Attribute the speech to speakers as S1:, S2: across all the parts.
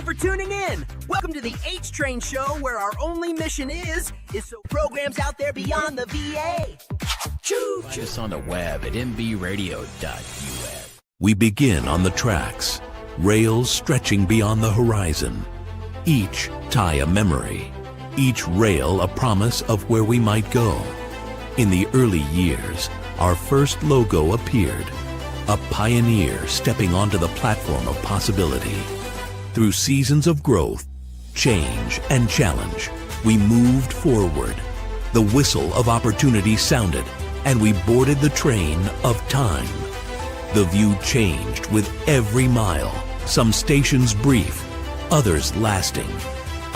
S1: for tuning in. Welcome to the H-Train Show, where our only mission is so programs out there beyond the VA. Choo!
S2: Find us on the web at mbradio.us.
S3: We begin on the tracks, rails stretching beyond the horizon. Each tie a memory, each rail a promise of where we might go. In the early years, our first logo appeared, a pioneer stepping onto the platform of possibility. Through seasons of growth, change, and challenge, we moved forward. The whistle of opportunity sounded, and we boarded the train of time. The view changed with every mile, some stations brief, others lasting.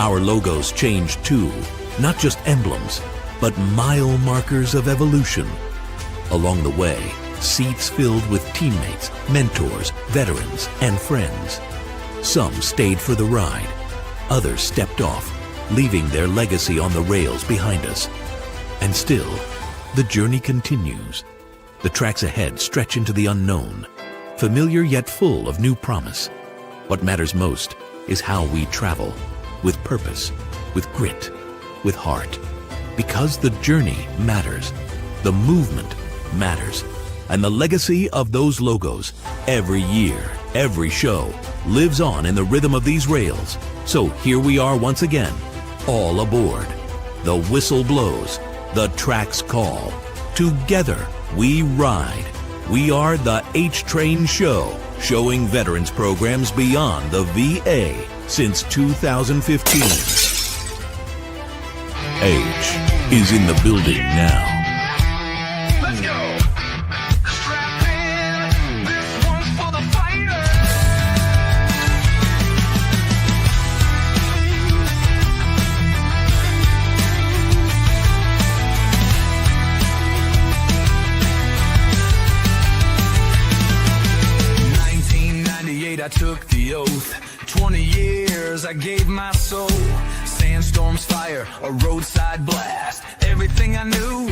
S3: Our logos changed too, not just emblems, but mile markers of evolution. Along the way, seats filled with teammates, mentors, veterans, and friends. Some stayed for the ride, others stepped off, leaving their legacy on the rails behind us. And still, the journey continues. The tracks ahead stretch into the unknown, familiar yet full of new promise. What matters most is how we travel, with purpose, with grit, with heart. Because the journey matters, the movement matters, and the legacy of those logos, every year, every show, lives on in the rhythm of these rails. So here we are once again, all aboard. The whistle blows, the tracks call. Together we ride. We are the H-Train Show, showing veterans programs beyond the VA since 2015. H is in the building now.
S4: Let's go! Strap in, this one's for the fighter! I took the oath. 20 years I gave my soul. Sandstorms, fire, a roadside blast. Everything I knew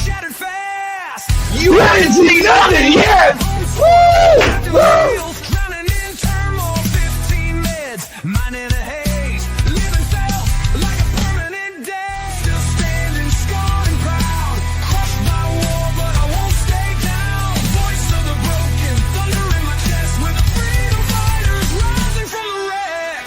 S4: shattered fast.
S5: You haven't seen nothing yet! Woo!
S4: Drowning in turmoil, 15 meds, mine in a haze. Living felt like a permanent death. Still standing, scarred and proud. Crushed by war, but I won't stay down. Voice of the broken, thunder in my chest. With the freedom fighters rising from the wreck.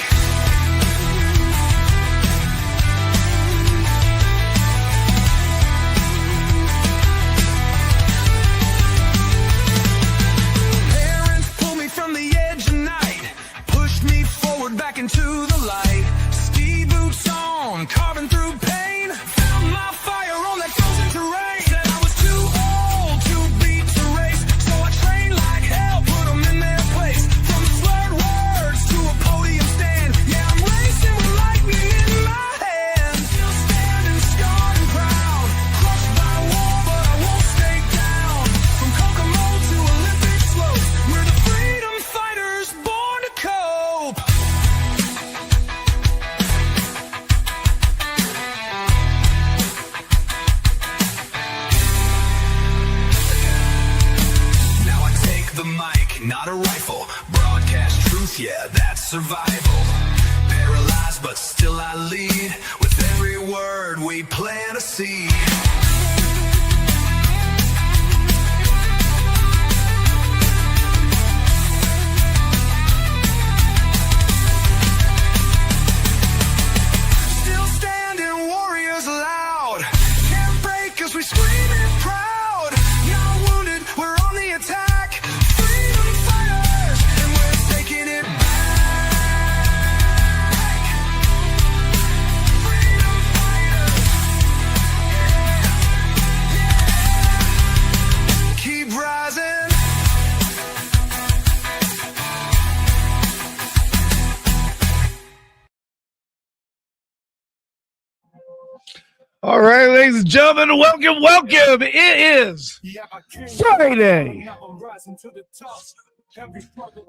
S4: Parents pulled me from the edge of night, pushed me forward back into the light. Ski boots on, carving through pain. Found my fire on that frozen terrain. Said I was too old to beat the race, so I trained like hell, put them in their place. From slurred words to a podium stand, yeah, I'm racing with lightning in my hand. Still standing, scarred and proud. Crushed by war, but I won't stay down. From Kokomo to Olympic slopes, we're the freedom fighters born to cope. Now I take the mic, not a rifle. Broadcast truth, yeah, that's survival. Paralyzed, but still I lead. With every word we plant a seed. Still standing, warriors loud. Can't break us, we screaming proud. Not wounded, we're on the attack. Freedom fighters, and we're taking it back. Freedom fighters, yeah. Keep rising.
S5: All right, ladies and gentlemen, welcome. It is Friday.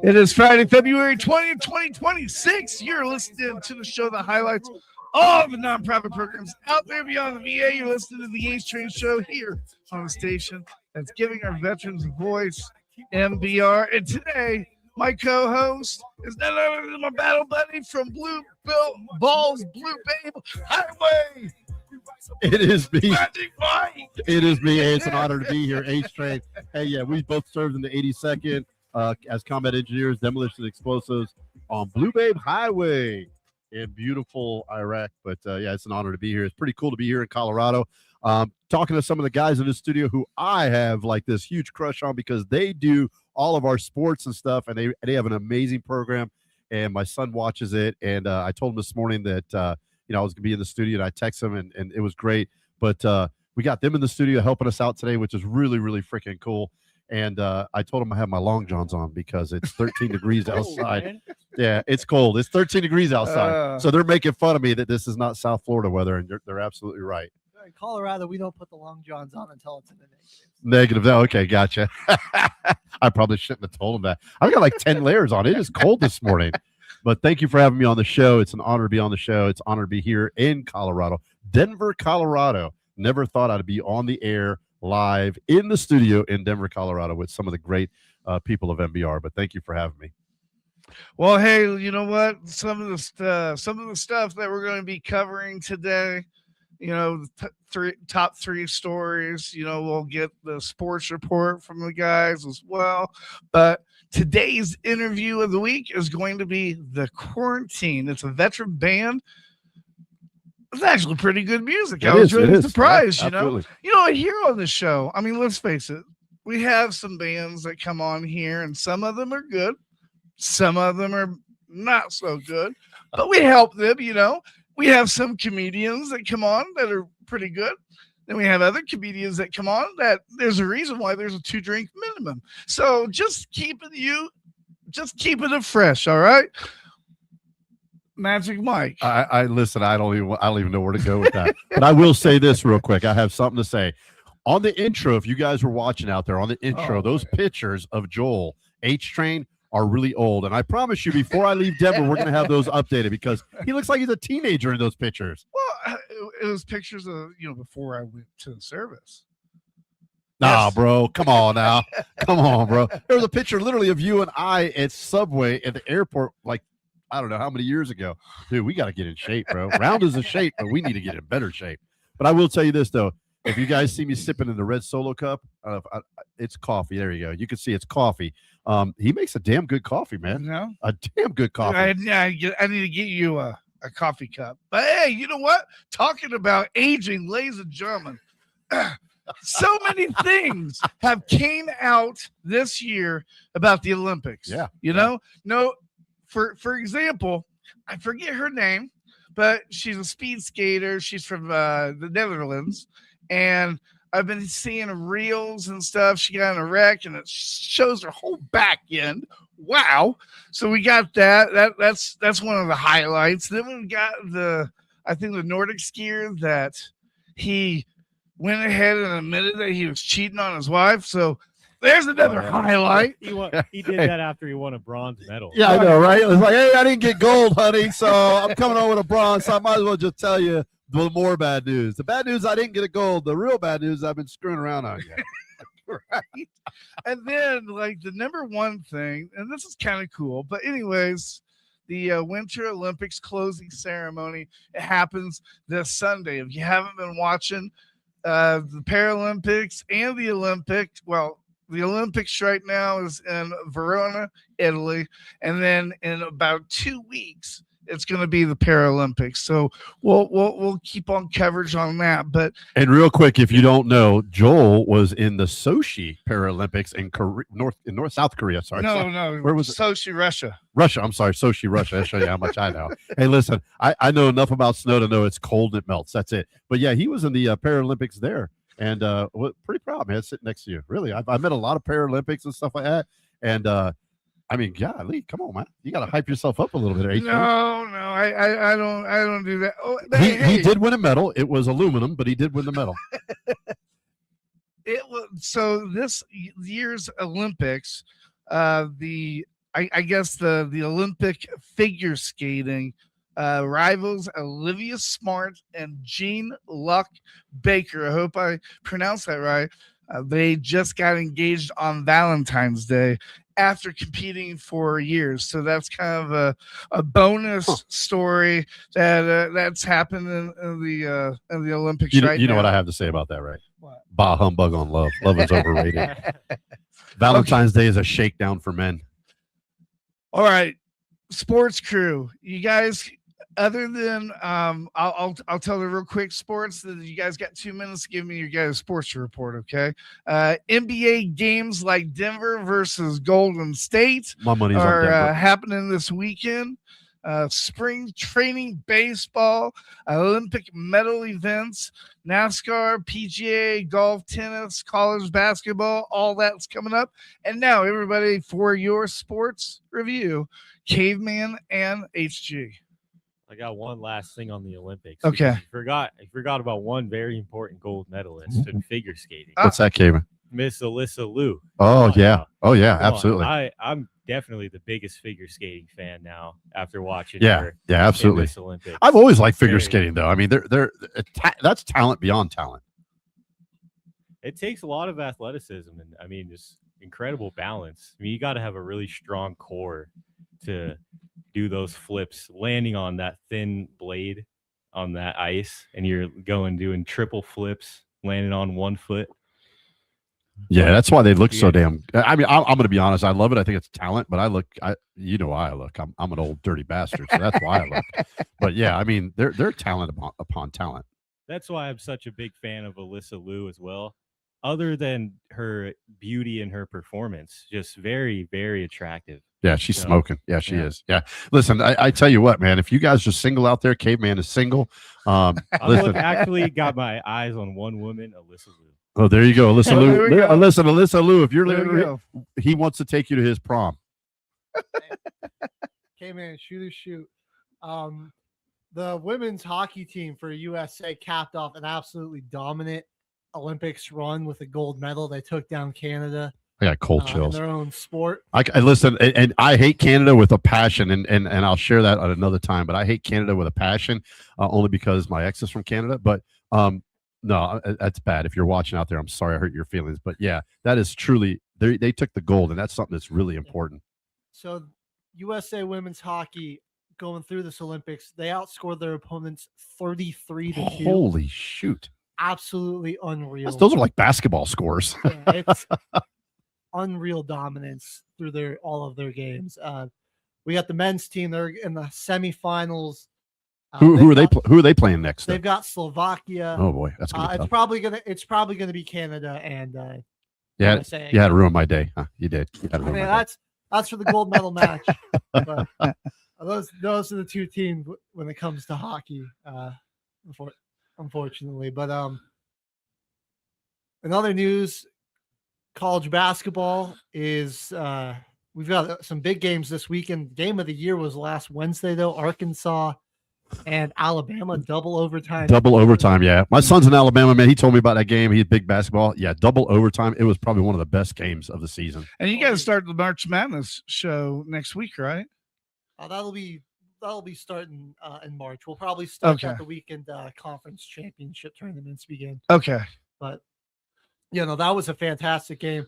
S5: It is Friday, February 20th, 2026. You're listening to the show that highlights all the nonprofit programs out there beyond the VA. You're listening to the H-Train Show here on the station that's giving our veterans a voice, MBR. And today, My co-host is none other than my battle buddy from Blue Balls, Blue Babe Highway.
S6: It is me.
S5: Magic Mike.
S6: It is me. Hey, it's an honor to be here. H-Train. Hey, yeah, we both served in the 82nd as combat engineers, demolition explosives on Blue Babe Highway in beautiful Iraq. But yeah, it's an honor to be here. It's pretty cool to be here in Colorado. Talking to some of the guys in the studio who I have like this huge crush on because they do all of our sports and stuff, and they have an amazing program. And my son watches it, and I told him this morning that I was gonna be in the studio, and I texted him, and it was great. But we got them in the studio helping us out today, which is really, really freaking cool. And I told him I have my long johns on because it's 13 degrees outside. Yeah, it's cold. It's 13 degrees outside. So they're making fun of me that this is not South Florida weather, and they're absolutely right.
S7: In Colorado, we don't put the long johns on until it's in the
S6: negative. Okay, gotcha. I probably shouldn't have told him that. I've got like 10 layers on. It is cold this morning. But thank you for having me on the show. It's an honor to be on the show. It's an honor to be here in Colorado, Denver, Colorado. Never thought I'd be on the air live in the studio in Denver, Colorado with some of the great people of MBR. But thank you for having me.
S5: Well, hey, you know what? Some of the stuff that we're going to be covering today, top three stories, we'll get the sports report from the guys as well. But today's interview of the week is going to be The Quarantine. It's a veteran band. It's actually pretty good music. I was really surprised,
S6: yeah,
S5: here on the show. I mean, let's face it. We have some bands that come on here, and some of them are good. Some of them are not so good. But we help them, We have some comedians that come on that are pretty good. Then we have other comedians that come on that there's a reason why there's a 2-drink minimum. So just keeping it fresh, all right? Magic Mike.
S6: I listen, I don't even know where to go with that. But I will say this real quick. I have something to say. On the intro, if you guys were watching out there, on the intro, those pictures of Joel H-Train are really old. And I promise you, before I leave Denver, we're going to have those updated because he looks like he's a teenager in those pictures.
S5: Well, it was pictures of, before I went to the service.
S6: Nah, bro. Come on now. Come on, bro. There was a picture literally of you and I at Subway at the airport, like, I don't know how many years ago. Dude, we got to get in shape, bro. Round is a shape, but we need to get in better shape. But I will tell you this, though. If you guys see me sipping in the red Solo cup, it's coffee. There you go. You can see it's coffee. He makes a damn good coffee, man. A damn good coffee.
S5: I need to get you a coffee cup. But hey, you know what? Talking about aging, ladies and gentlemen, so many things have came out this year about the Olympics.
S6: Yeah.
S5: No, for example, I forget her name, but she's a speed skater. She's from the Netherlands. And I've been seeing reels and stuff. She got in a wreck, and it shows her whole back end. Wow! So we got that. That's one of the highlights. Then we got the Nordic skier that he went ahead and admitted that he was cheating on his wife. So there's another highlight.
S8: He did that after he won a bronze medal.
S6: Yeah, I know, right? It was like, hey, I didn't get gold, honey, so I'm coming on with a bronze. So I might as well just tell you. The more bad news. The bad news, I didn't get a gold. The real bad news, I've been screwing around on you.
S5: Right. And then, like, the number one thing, and this is kind of cool, but anyways, the Winter Olympics closing ceremony, it happens this Sunday. If you haven't been watching the Paralympics and the Olympics, well, the Olympics right now is in Verona, Italy, and then in about 2 weeks, it's going to be the Paralympics. So we'll keep on coverage on that.
S6: And real quick, if you don't know, Joel was in the Sochi Paralympics in South Korea. Sorry.
S5: No.
S6: Where was it?
S5: Sochi, Russia.
S6: I'm sorry. Sochi, Russia. I'll show you how much I know. Hey, listen, I know enough about snow to know it's cold and it melts. That's it. But yeah, he was in the Paralympics there. And pretty proud, man, sitting next to you. Really, I met a lot of Paralympics and stuff like that. And I mean, golly, come on, man. You got to hype yourself up a little bit.
S5: No, I don't do that. Oh,
S6: he did win a medal. It was aluminum, but he did win the medal.
S5: It was so this year's Olympics, the Olympic figure skating rivals Olivia Smart and Jean Luck Baker. I hope I pronounced that right. They just got engaged on Valentine's Day, after competing for years. So that's kind of a bonus story that's happened in the Olympics right now.
S6: You know what I have to say about that, right?
S5: What?
S6: Bah humbug on love. Love is overrated. Valentine's Day is a shakedown for men.
S5: All right, sports crew, you guys. Other than I'll tell the real quick sports that you guys got 2 minutes to give me your guys' sports report, okay? NBA games like Denver versus Golden State
S6: My money's on Denver.
S5: are happening this weekend. Spring training baseball, Olympic medal events, NASCAR, PGA, golf, tennis, college basketball, all that's coming up. And now, everybody, for your sports review, Caveman and HG.
S8: I got one last thing on the Olympics.
S5: Okay.
S8: I forgot about one very important gold medalist in figure skating.
S6: What's that, Caveman?
S8: Miss Alyssa Liu.
S6: Oh, yeah.
S8: Now.
S6: Oh, yeah,
S8: Come on.
S6: absolutely.
S8: I'm definitely the biggest figure skating fan now after watching
S6: Yeah,
S8: her
S6: yeah,
S8: in
S6: absolutely.
S8: this Olympics.
S6: I've always liked figure
S8: Very-
S6: skating, though. I mean, that's talent beyond talent.
S8: It takes a lot of athleticism and I mean just incredible balance. I mean, you got to have a really strong core to do those flips, landing on that thin blade on that ice, and you're doing triple flips, landing on one foot.
S6: Yeah, that's why they look so
S8: Yeah.
S6: damn. I mean, I'm going to be honest. I love it. I think it's talent, but you know why I look. I'm an old dirty bastard, so that's why I look. But yeah, I mean, they're talent upon talent.
S8: That's why I'm such a big fan of Alyssa Liu as well. Other than her beauty and her performance, just very, very attractive.
S6: Yeah, she's
S8: So,
S6: smoking. Yeah, she
S8: yeah.
S6: is. Yeah. Listen, I tell you what, man, if you guys are single out there, Caveman is single. Listen.
S8: Actually got my eyes on one woman, Alyssa Liu.
S6: Oh, there you go. Alyssa
S5: Oh, there we
S6: Liu.
S5: go.
S6: Listen, Alyssa Liu, if you're
S5: There we
S6: living,
S5: go.
S6: he wants to take you to his prom.
S7: Okay, man, shoot. The women's hockey team for USA capped off an absolutely dominant Olympics run with a gold medal. They took down Canada
S6: I got cold
S7: in
S6: chills.
S7: their own sport.
S6: I listen, and I hate Canada with a passion, and I'll share that at another time. But I hate Canada with a passion, only because my ex is from Canada. But no, that's bad. If you're watching out there, I'm sorry I hurt your feelings. But yeah, that is truly they took the gold, and that's something that's really important.
S7: So USA women's hockey going through this Olympics, they outscored their opponents 33-2.
S6: Holy shoot!
S7: Absolutely unreal.
S6: Those are like basketball scores.
S7: Yeah, it's unreal dominance through all of their games. We got the men's team. They're in the semifinals.
S6: Who are they playing next?
S7: They've
S6: Then?
S7: got Slovakia.
S6: Oh boy, that's gonna be
S7: It's
S6: tough.
S7: probably gonna be Canada and
S6: Yeah,
S7: USA.
S6: you had to ruin my day. Huh? You did. You had to
S7: I
S6: ruin
S7: mean,
S6: my day.
S7: that's for the gold medal match. But those are the two teams when it comes to hockey. Unfortunately, but in other news, college basketball is we've got some big games this weekend. Game of the year was last Wednesday though. Arkansas and Alabama double overtime.
S6: Double overtime, yeah. My son's in Alabama, man. He told me about that game. He's big basketball. Yeah, double overtime. It was probably one of the best games of the season.
S5: And you guys start the March Madness show next week, right?
S7: That'll be starting in March. We'll probably start
S5: Okay.
S7: at the weekend conference championship tournaments begin.
S5: Okay.
S7: But that was a fantastic game.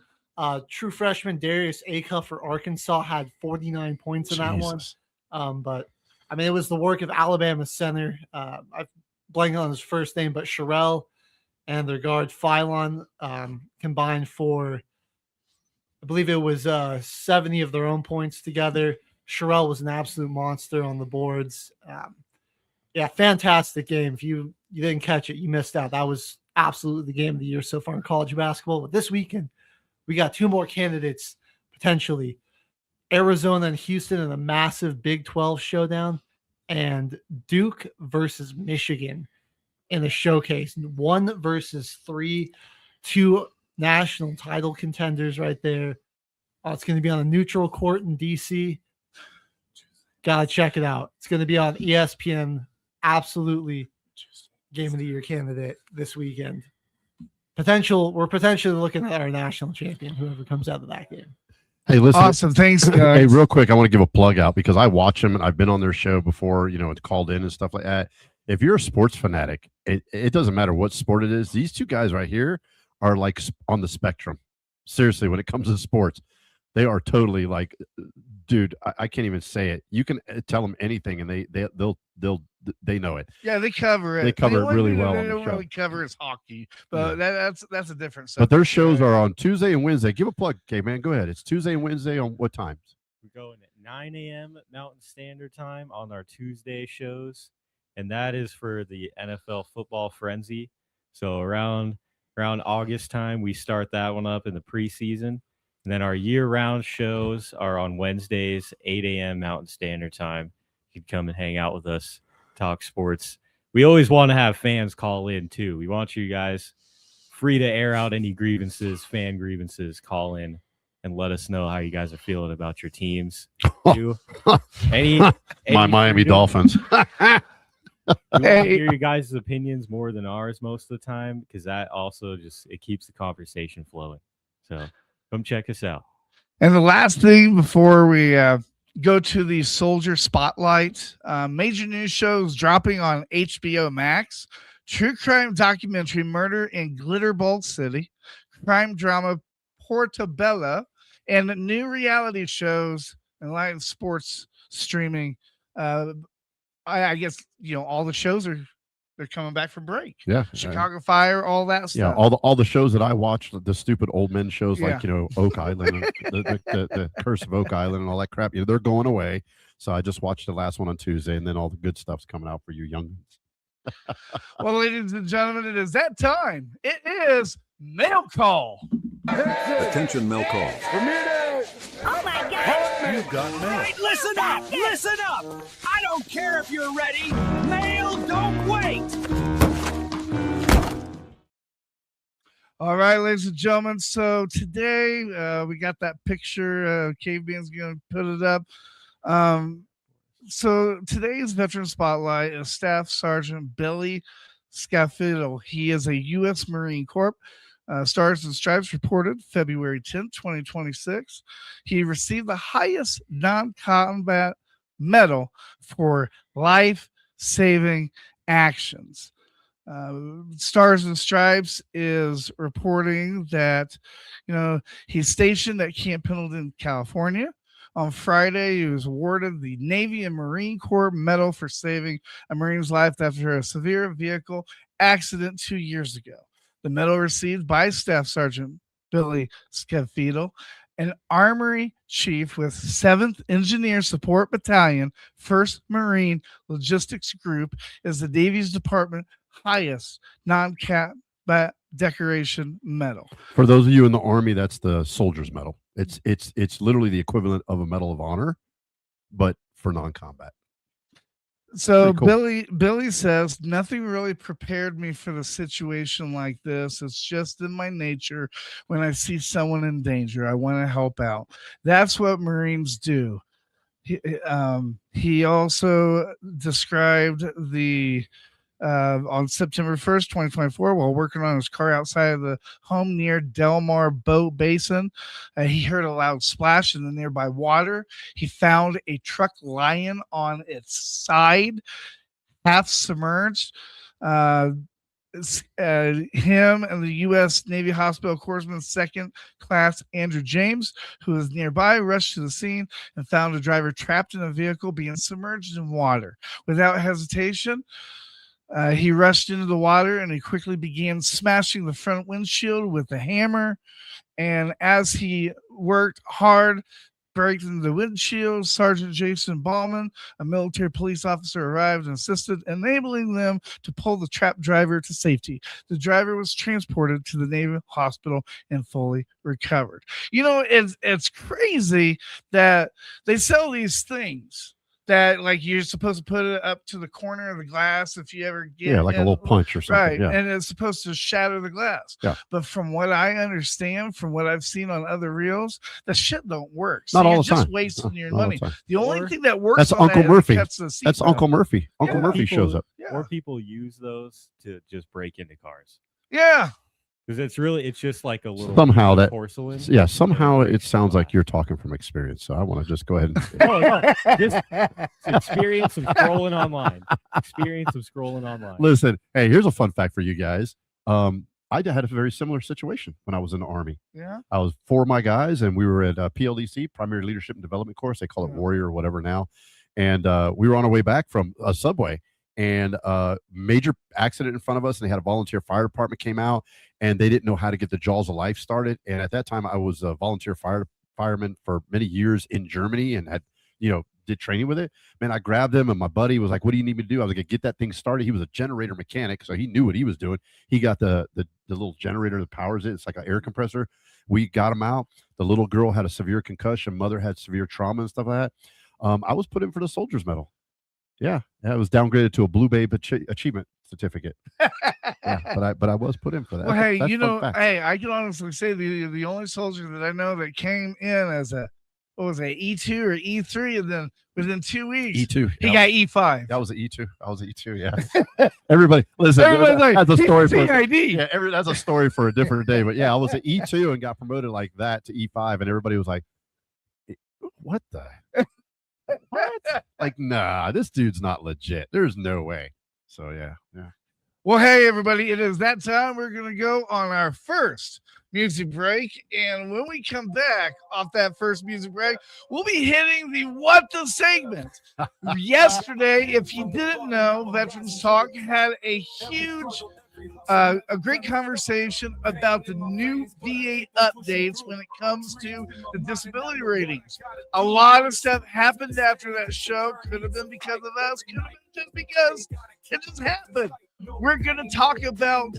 S7: True freshman Darius Acuff for Arkansas had 49 points in that one.
S6: Jesus.
S7: But I mean, it was the work of Alabama center. I've blanked on his first name, but Sherelle and their guard Phylon combined for, I believe it was 70 of their own points together. Sherelle was an absolute monster on the boards. Yeah, fantastic game. If you didn't catch it, you missed out. That was absolutely the game of the year so far in college basketball. But this weekend, we got two more candidates potentially. Arizona and Houston in a massive Big 12 showdown, and Duke versus Michigan in a showcase. 1 versus 3, 2 national title contenders right there. It's going to be on a neutral court in DC. Gotta check it out. It's going to be on ESPN. Absolutely game of the year candidate this weekend. We're potentially looking at our national champion, whoever comes out of that game.
S6: Hey, listen.
S5: Awesome. Thanks,
S6: Hey,
S5: guys.
S6: real quick, I want to give a plug out because I watch them and I've been on their show before, it's called in and stuff like that. If you're a sports fanatic, it doesn't matter what sport it is. These two guys right here are like on the spectrum. Seriously, when it comes to sports, They are totally like, dude, I can't even say it. You can tell them anything, and they know it.
S5: Yeah, they cover it.
S6: They cover it really well
S5: They
S6: on the
S5: don't
S6: show.
S5: really cover is hockey, but that's a different.
S6: But their
S5: subject.
S6: shows are on Tuesday and Wednesday. Give a plug, man. Go ahead. It's Tuesday and Wednesday on what times?
S8: We're going at 9 a.m. Mountain Standard Time on our Tuesday shows, and that is for the NFL Football Frenzy. So around August time, we start that one up in the preseason. And then our year-round shows are on Wednesdays, 8 a.m. Mountain Standard Time. You can come and hang out with us, talk sports. We always want to have fans call in, too. We want you guys free to air out any grievances, fan grievances, call in, and let us know how you guys are feeling about your teams. Any
S6: My Miami Dolphins.
S8: We want to hear you guys' opinions more than ours most of the time, because that also it keeps the conversation flowing. So come check us out.
S5: And the last thing before we go to the Soldier Spotlight, major news shows dropping on HBO Max: true crime documentary Murder in Glitterball City, crime drama Portobello, and new reality shows and live sports streaming. I guess all the shows they're coming back from break.
S6: Yeah,
S5: Chicago Fire, all that stuff.
S6: Yeah, all the shows that I watched, the stupid old men shows, like Oak Island, the Curse of Oak Island, and all that crap. They're going away. So I just watched the last one on Tuesday, and then all the good stuff's coming out for you young.
S5: Well, ladies and gentlemen, it is that time. It is mail call.
S9: Attention, mail call.
S1: Oh my God!
S9: You've got mail.
S1: Hey, listen up! Listen up! I don't care if you're ready. Mail, don't wait.
S5: All right, ladies and gentlemen. So today we got that picture. Caveman's going to put it up. So today's Veteran Spotlight is Staff Sergeant Billy Scafido. He is a U.S. Marine Corps. Stars and Stripes reported February 10th, 2026. He received the highest non-combat medal for life-saving actions. Stars and Stripes is reporting that, he's stationed at Camp Pendleton, California. On Friday, he was awarded the Navy and Marine Corps Medal for saving a Marine's life after a severe vehicle accident 2 years ago. The medal received by Staff Sergeant Billy Scafido, an Armory Chief with 7th Engineer Support Battalion, 1st Marine Logistics Group, is the Navy's Department highest non-combat decoration medal.
S6: For those of you in the Army, that's the Soldier's Medal. It's literally the equivalent of a Medal of Honor, but for non-combat.
S5: So
S6: cool.
S5: Billy says, nothing really prepared me for the situation like this. It's just in my nature. When I see someone in danger, I want to help out. That's what Marines do. He also described on September 1st, 2024, while working on his car outside of the home near Del Mar Boat Basin, he heard a loud splash in the nearby water. He found a truck lying on its side, half submerged. Him and the U.S. Navy Hospital Corpsman Second Class Andrew James, who was nearby, rushed to the scene and found a driver trapped in a vehicle being submerged in water. Without hesitation, he rushed into the water and he quickly began smashing the front windshield with a hammer. And as he worked hard breaking the windshield, Sergeant Jason Ballman, a military police officer, arrived and assisted, enabling them to pull the trapped driver to safety. The driver was transported to the Navy Hospital and fully recovered. It's crazy that they sell these things that, like, you're supposed to put it up to the corner of the glass if you ever get
S6: like a little punch or something.
S5: Right.
S6: Yeah.
S5: And it's supposed to shatter the glass.
S6: Yeah.
S5: But from what I understand, from what I've seen on other reels, the shit don't work.
S6: Not all
S5: you're
S6: the time.
S5: just wasting your
S6: Not all
S5: money.
S6: the time.
S5: The only thing that works
S6: That's
S5: on
S6: Uncle
S5: that
S6: Murphy.
S5: Is the
S6: That's
S5: seatbelt.
S6: Uncle Murphy. Uncle Murphy shows up.
S5: Yeah.
S8: Or people use those to just break into cars.
S5: Yeah.
S8: Because it's just like a little
S6: Somehow that
S8: porcelain.
S6: Yeah, somehow it sounds like you're talking from experience. So I want to just go ahead and
S8: No, just experience of scrolling online. Experience of scrolling online.
S6: listen. Hey, here's a fun fact for you guys. I I had a very similar situation when I was in the Army.
S5: Yeah.
S6: I was 4 of my guys, and we were at PLDC, Primary Leadership and Development Course. They call it Warrior or whatever now. And we were on our way back from a subway, and major accident in front of us, and they had a volunteer fire department came out, and they didn't know how to get the Jaws of Life started. And at that time, I was a volunteer fireman for many years in Germany and had, did training with it. Man, I grabbed him, and my buddy was like, "What do you need me to do?" I was like, "Get that thing started." He was a generator mechanic, so he knew what he was doing. He got the little generator that powers it. It's like an air compressor. We got him out. The little girl had a severe concussion. Mother had severe trauma and stuff like that. I was put in for the Soldier's Medal. Yeah, I was downgraded to a Blue Babe Achievement Certificate. Yeah, but I was put in for that.
S5: Well, hey,
S6: That's
S5: I can honestly say the only soldier that I know that came in as a E2 or E3, and then within 2 weeks
S6: E2.
S5: he got E5.
S6: That was an E2. I was an E2. Yeah. Everybody, listen.
S5: Everybody's like,
S6: that's a story for
S5: CID.
S6: that's a story for a different day. But yeah, I was an E2 and got promoted like that to E5, and everybody was like, "What the? What? Like, nah, this dude's not legit. There's no way." So yeah.
S5: Well, hey, everybody, it is that time. We're going to go on our first music break. And when we come back off that first music break, we'll be hitting the What the segment. Yesterday, if you didn't know, Veterans Talk had a huge, a great conversation about the new VA updates when it comes to the disability ratings. A lot of stuff happened after that show. Could have been because of us. Could have been just because it just happened. We're going to talk about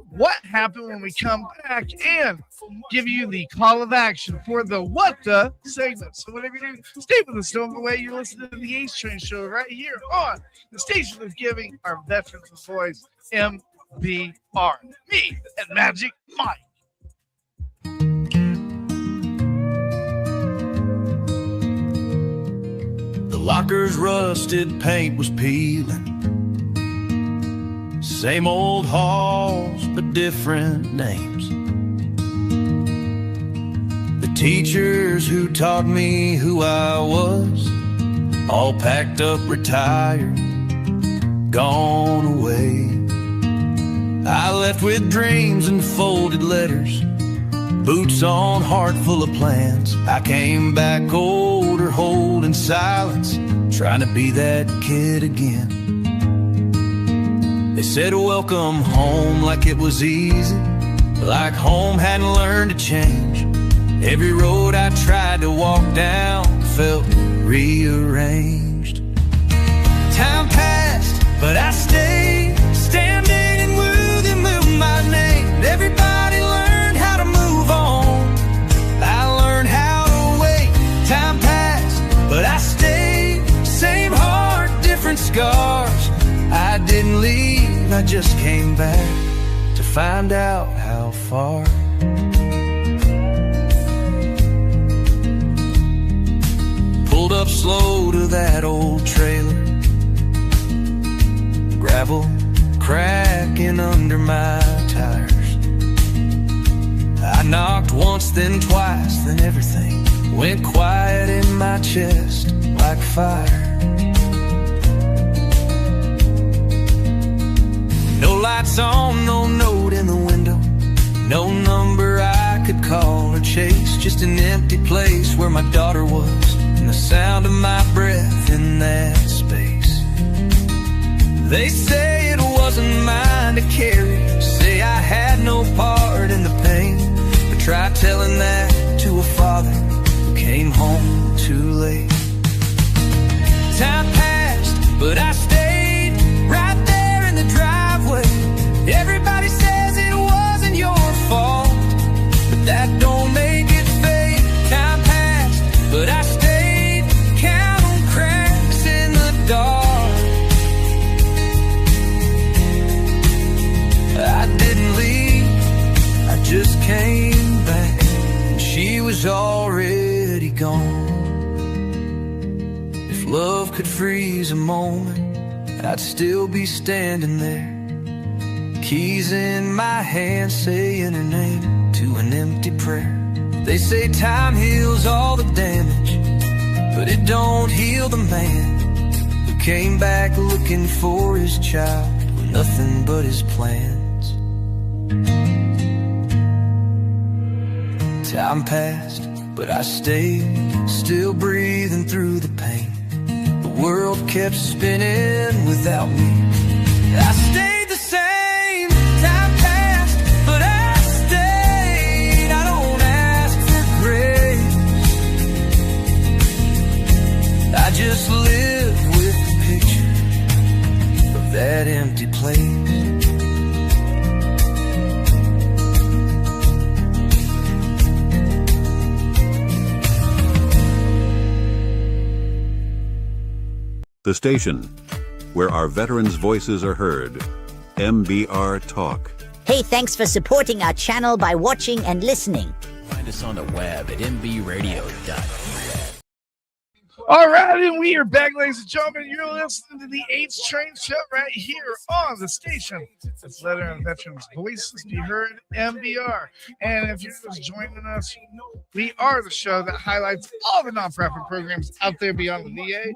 S5: what happened when we come back and give you the call of action for the What the segment. So whatever you do, stay with us. Don't go away. You're listening to the H Train Show right here on the station that's giving our veterans a voice, MBR. Me and Magic Mike.
S4: The locker's rusted paint was peeling. Same old halls, but different names. The teachers who taught me who I was, all packed up, retired, gone away. I left with dreams and folded letters, boots on, heart full of plans. I came back older, holding silence, trying to be that kid again. They said welcome home like it was easy, like home hadn't learned to change. Every road I tried to walk down felt rearranged. Time passed, but I stayed standing and wouldn't move my name. Everybody learned how to move on. I learned how to wait. Time passed, but I stayed. Same heart, different scars. I didn't leave, I just came back to find out how far. Pulled up slow to that old trailer, gravel cracking under my tires. I knocked once, then twice, then everything went quiet in my chest like fire. No lights on, no note in the window, no number I could call or chase. Just an empty place where my daughter was, and the sound of my breath in that space. They say it wasn't mine to carry, say I had no part in the pain. But try telling that to a father who came home too late. Time passed, but I stayed right there in the driveway. Everybody says it wasn't your fault, but that don't make it fade. Time passed, but I stayed, counting cracks in the dark. I didn't leave, I just came back, and she was already gone. If love could freeze a moment, I'd still be standing there. Keys in my hand, saying her name to an empty prayer. They say time heals all the damage, but it don't heal the man who came back looking for his child with nothing but his plans. Time passed, but I stayed, still breathing through the pain. The world kept spinning without me. I stayed the same. Time passed, but I stayed. I don't ask for grace. I just live with the picture of that empty place.
S9: The station where our veterans' voices are heard. MBR Talk.
S10: Hey, thanks for supporting our channel by watching and listening.
S2: Find us on the web at mbradio.us.
S5: All right, and we are back, ladies and gentlemen. You're listening to the H Train Show right here on the station. It's Veteran Veterans Voices Be Heard, MBR. And if you're just joining us, we are the show that highlights all the nonprofit programs out there beyond the VA.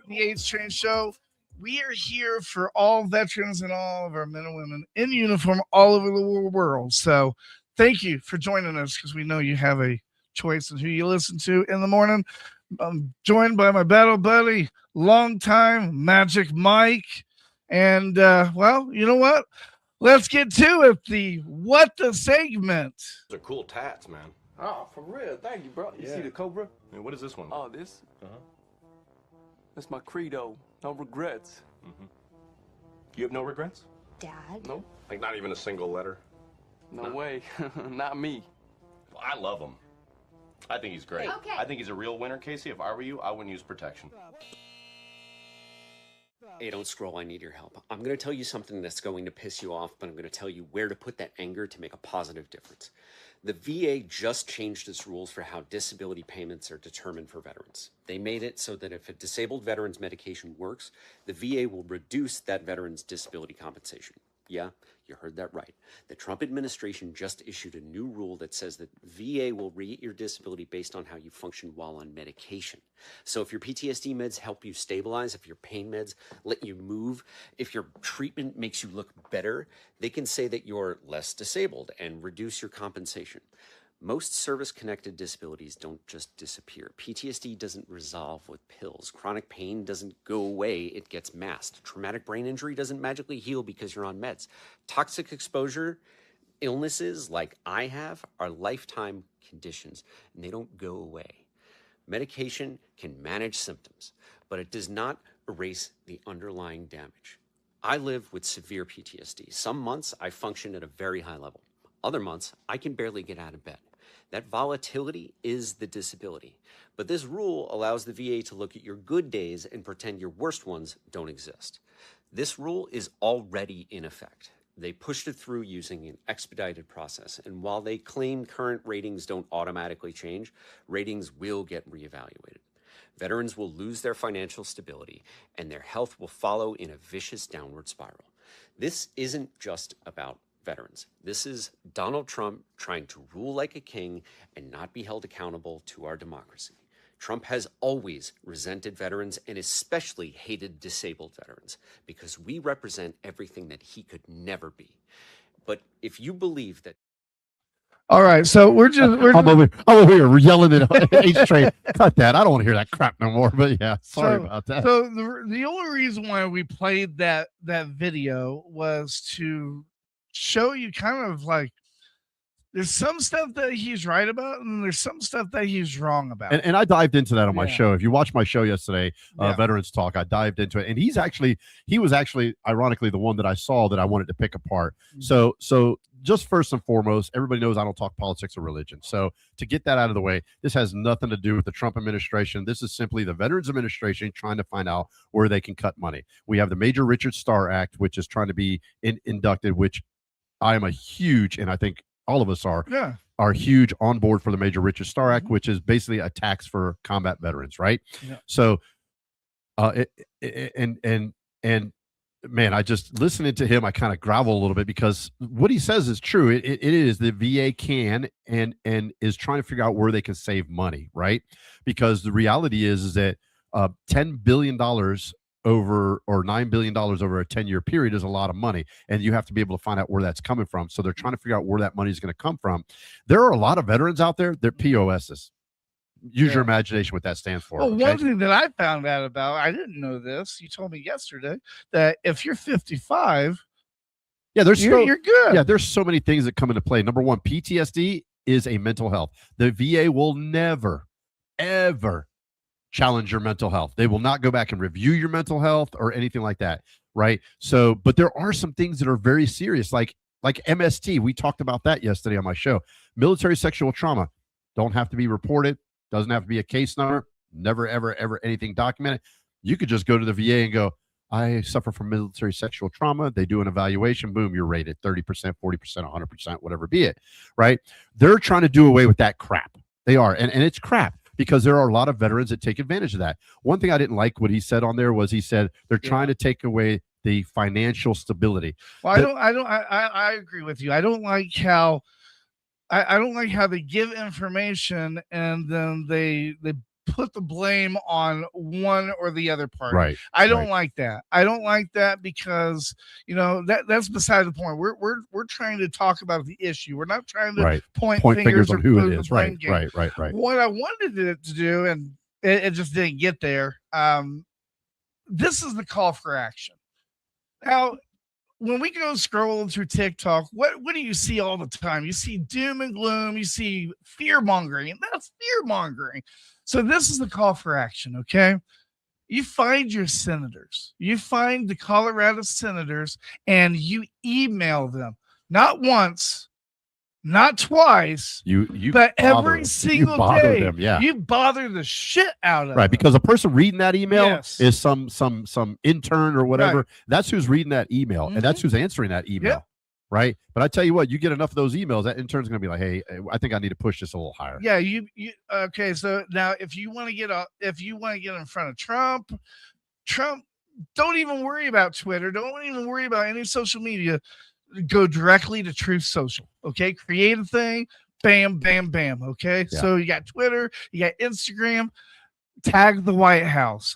S5: The H Train Show. We are here for all veterans and all of our men and women in uniform all over the world. So thank you for joining us, because we know you have a choice in who you listen to in the morning. I'm joined by my battle buddy, longtime Magic Mike. And, well, you know what? Let's get to it. The What the segment.
S11: Those are cool tats, man.
S12: Oh, for real. Thank you, bro. You see the Cobra?
S11: And what is this one?
S12: Oh, this?
S11: Uh-huh.
S12: That's my credo. No regrets.
S11: Mm-hmm. You have no regrets?
S13: Dad?
S12: Nope.
S11: Like not even a single letter?
S12: No way. Not me.
S11: Well, I love him. I think he's great.
S13: Okay.
S11: I think he's a real winner, Casey. If I were you, I wouldn't use protection.
S14: Hey, don't scroll. I need your help. I'm going to tell you something that's going to piss you off, but I'm going to tell you where to put that anger to make a positive difference. The VA just changed its rules for how disability payments are determined for veterans. They made it so that if a disabled veteran's medication works, the VA will reduce that veteran's disability compensation. Yeah, you heard that right. The Trump administration just issued a new rule that says that VA will rate your disability based on how you function while on medication. So if your PTSD meds help you stabilize, if your pain meds let you move, if your treatment makes you look better, they can say that you're less disabled and reduce your compensation. Most service-connected disabilities don't just disappear. PTSD doesn't resolve with pills. Chronic pain doesn't go away, it gets masked. Traumatic brain injury doesn't magically heal because you're on meds. Toxic exposure illnesses like I have are lifetime conditions, and they don't go away. Medication can manage symptoms, but it does not erase the underlying damage. I live with severe PTSD. Some months I function at a very high level. Other months I can barely get out of bed. That volatility is the disability. But this rule allows the VA to look at your good days and pretend your worst ones don't exist. This rule is already in effect. They pushed it through using an expedited process. And while they claim current ratings don't automatically change, ratings will get reevaluated. Veterans will lose their financial stability, and their health will follow in a vicious downward spiral. This isn't just about veterans. This is Donald Trump trying to rule like a king and not be held accountable to our democracy. Trump has always resented veterans and especially hated disabled veterans because we represent everything that he could never be. But if you believe that.
S5: All right, so
S6: I'm over here yelling at H Train. Cut that. I don't want to hear that crap no more. But yeah, sorry about that.
S5: So the only reason why we played that video was to show you kind of like there's some stuff that he's right about and there's some stuff that he's wrong about.
S6: And I dived into that on my show. If you watched my show yesterday, Veterans Talk, I dived into it. And he was actually ironically the one that I saw that I wanted to pick apart. So just first and foremost, everybody knows I don't talk politics or religion. So to get that out of the way, this has nothing to do with the Trump administration. This is simply the Veterans Administration trying to find out where they can cut money. We have the Major Richard Starr Act, which is trying to be inducted, which I am a huge, and I think all of us are huge on board for the Major Richard Starr Act, which is basically a tax for combat veterans, right? Yeah. So, and man, I just listening to him, I kind of grovel a little bit because what he says is true. It is the VA can and is trying to figure out where they can save money, right? Because the reality is that $10 billion over or $9 billion over a 10-year period is a lot of money. And you have to be able to find out where that's coming from. So they're trying to figure out where that money is going to come from. There are a lot of veterans out there. They're POSs. Use your imagination what that stands for.
S5: Well, one thing that I found out about, I didn't know this. You told me yesterday that if you're 55, you're good.
S6: Yeah, there's so many things that come into play. Number one, PTSD is a mental health. The VA will never, ever challenge your mental health. They will not go back and review your mental health or anything like that, right? So, but there are some things that are very serious, like MST. We talked about that yesterday on my show. Military sexual trauma don't have to be reported. Doesn't have to be a case number. Never, ever, ever anything documented. You could just go to the VA and go, I suffer from military sexual trauma. They do an evaluation. Boom, you're rated 30%, 40%, 100%, whatever be it, right? They're trying to do away with that crap. They are. And it's crap because there are a lot of veterans that take advantage of that. One thing I didn't like what he said on there was he said they're trying to take away the financial stability.
S5: Well, I agree with you. I don't like how they give information and then they put the blame on one or the other party.
S6: Right.
S5: I don't like that. I don't like that because that's beside the point. We're trying to talk about the issue. We're not trying to point fingers
S6: on who it is. Right.
S5: What I wanted it to do, and it just didn't get there. This is the call for action. Now, when we go scrolling through TikTok, what do you see all the time? You see doom and gloom, you see fear mongering, and that's fear mongering. So this is the call for action, okay? You find your senators, you find the Colorado senators, and you email them, not once, not twice, but every single day.
S6: Them, yeah.
S5: You bother the shit out of them.
S6: Right, because the person reading that email is some intern or whatever. Right. That's who's reading that email, and that's who's answering that email. Yep. Right, but I tell you what, you get enough of those emails, that intern's going to be like, "Hey, I think I need to push this a little higher."
S5: Yeah, you okay? So now, if you want to get in front of Trump, don't even worry about Twitter. Don't even worry about any social media. Go directly to Truth Social. Okay, create a thing. Bam, bam, bam. Okay, so you got Twitter, you got Instagram. Tag the White House.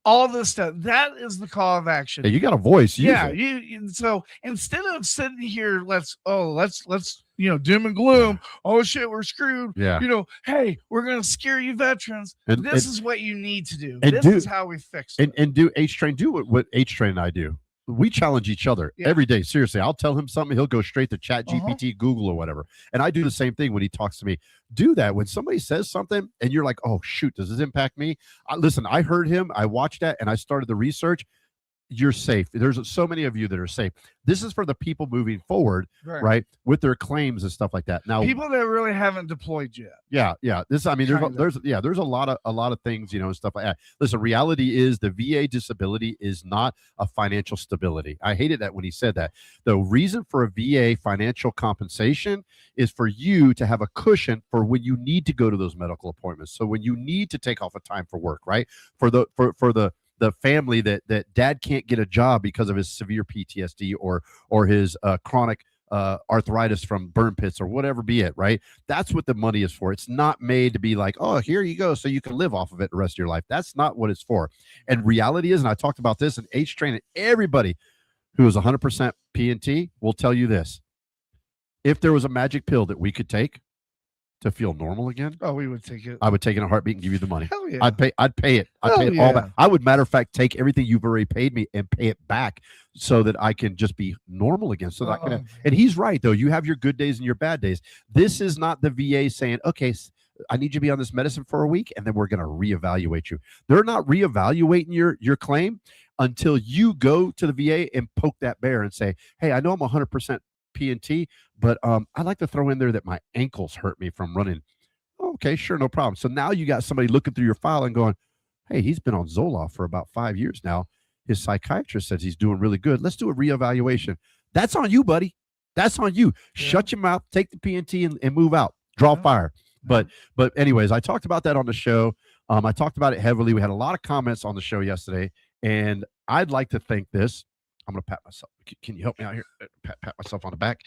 S5: All this stuff. That is the call of action.
S6: Yeah, you got a voice.
S5: You so instead of sitting here, let's doom and gloom. Oh shit, we're screwed.
S6: Yeah.
S5: Hey, we're gonna scare you veterans. This is what you need to do.
S6: This
S5: is how we fix it.
S6: And do H-Train do what H-Train and I do. We challenge each other every day. Seriously, I'll tell him something. He'll go straight to Chat GPT, Google, or whatever. And I do the same thing when he talks to me. Do that. When somebody says something and you're like, oh, shoot, does this impact me? Listen, I heard him. I watched that and I started the research. You're safe. There's so many of you that are safe. This is for the people moving forward, right? With their claims and stuff like that. Now,
S5: people that really haven't deployed yet.
S6: Yeah. There's a lot of things, and stuff like that. Listen, reality is the VA disability is not a financial stability. I hated that when he said that. The reason for a VA financial compensation is for you to have a cushion for when you need to go to those medical appointments. So when you need to take off a time for work, right? For the family that dad can't get a job because of his severe PTSD or his chronic arthritis from burn pits or whatever be it, right? That's what the money is for. It's not made to be like, oh, here you go, so you can live off of it the rest of your life. That's not what it's for. And reality is, and I talked about this, and H-Train, and everybody who is 100% P&T will tell you this. If there was a magic pill that we could take to feel normal again,
S5: we would take it.
S6: I would take it in a heartbeat and give you the money.
S5: Hell yeah.
S6: I'd pay it. I'd pay it all back. I would, matter of fact, take everything you've already paid me and pay it back so that I can just be normal again. So that I can, and he's right though. You have your good days and your bad days. This is not the VA saying, okay, I need you to be on this medicine for a week and then we're going to reevaluate you. They're not reevaluating your claim until you go to the VA and poke that bear and say, hey, I know I'm 100% P&T, but I'd like to throw in there that my ankles hurt me from running. Okay, sure, no problem. So now you got somebody looking through your file and going, hey, he's been on Zoloft for about 5 years now. His psychiatrist says he's doing really good. Let's do a reevaluation. That's on you, buddy. That's on you. Yeah. Shut your mouth, take the P&T and move out. Draw fire. But anyways, I talked about that on the show. I talked about it heavily. We had a lot of comments on the show yesterday, and I'd like to think this. I'm going to pat myself. Can you help me out here? Pat myself on the back.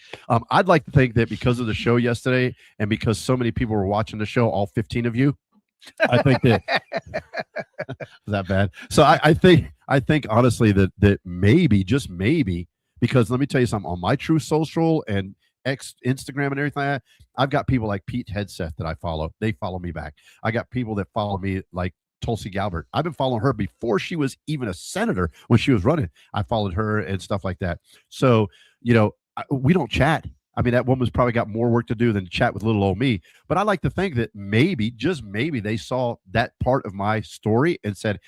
S6: I'd like to think that because of the show yesterday and because so many people were watching the show, all 15 of you, I think that is that bad. So I think honestly that maybe, just maybe, because let me tell you something, on my True Social and Instagram and everything like that, I've got people like Pete Hegseth that I follow. They follow me back. I got people that follow me like Tulsi Gabbard. I've been following her before she was even a senator. When she was running, I followed her and stuff like that. So, we don't chat. I mean, that woman's probably got more work to do than to chat with little old me. But I like to think that maybe, just maybe, they saw that part of my story and said,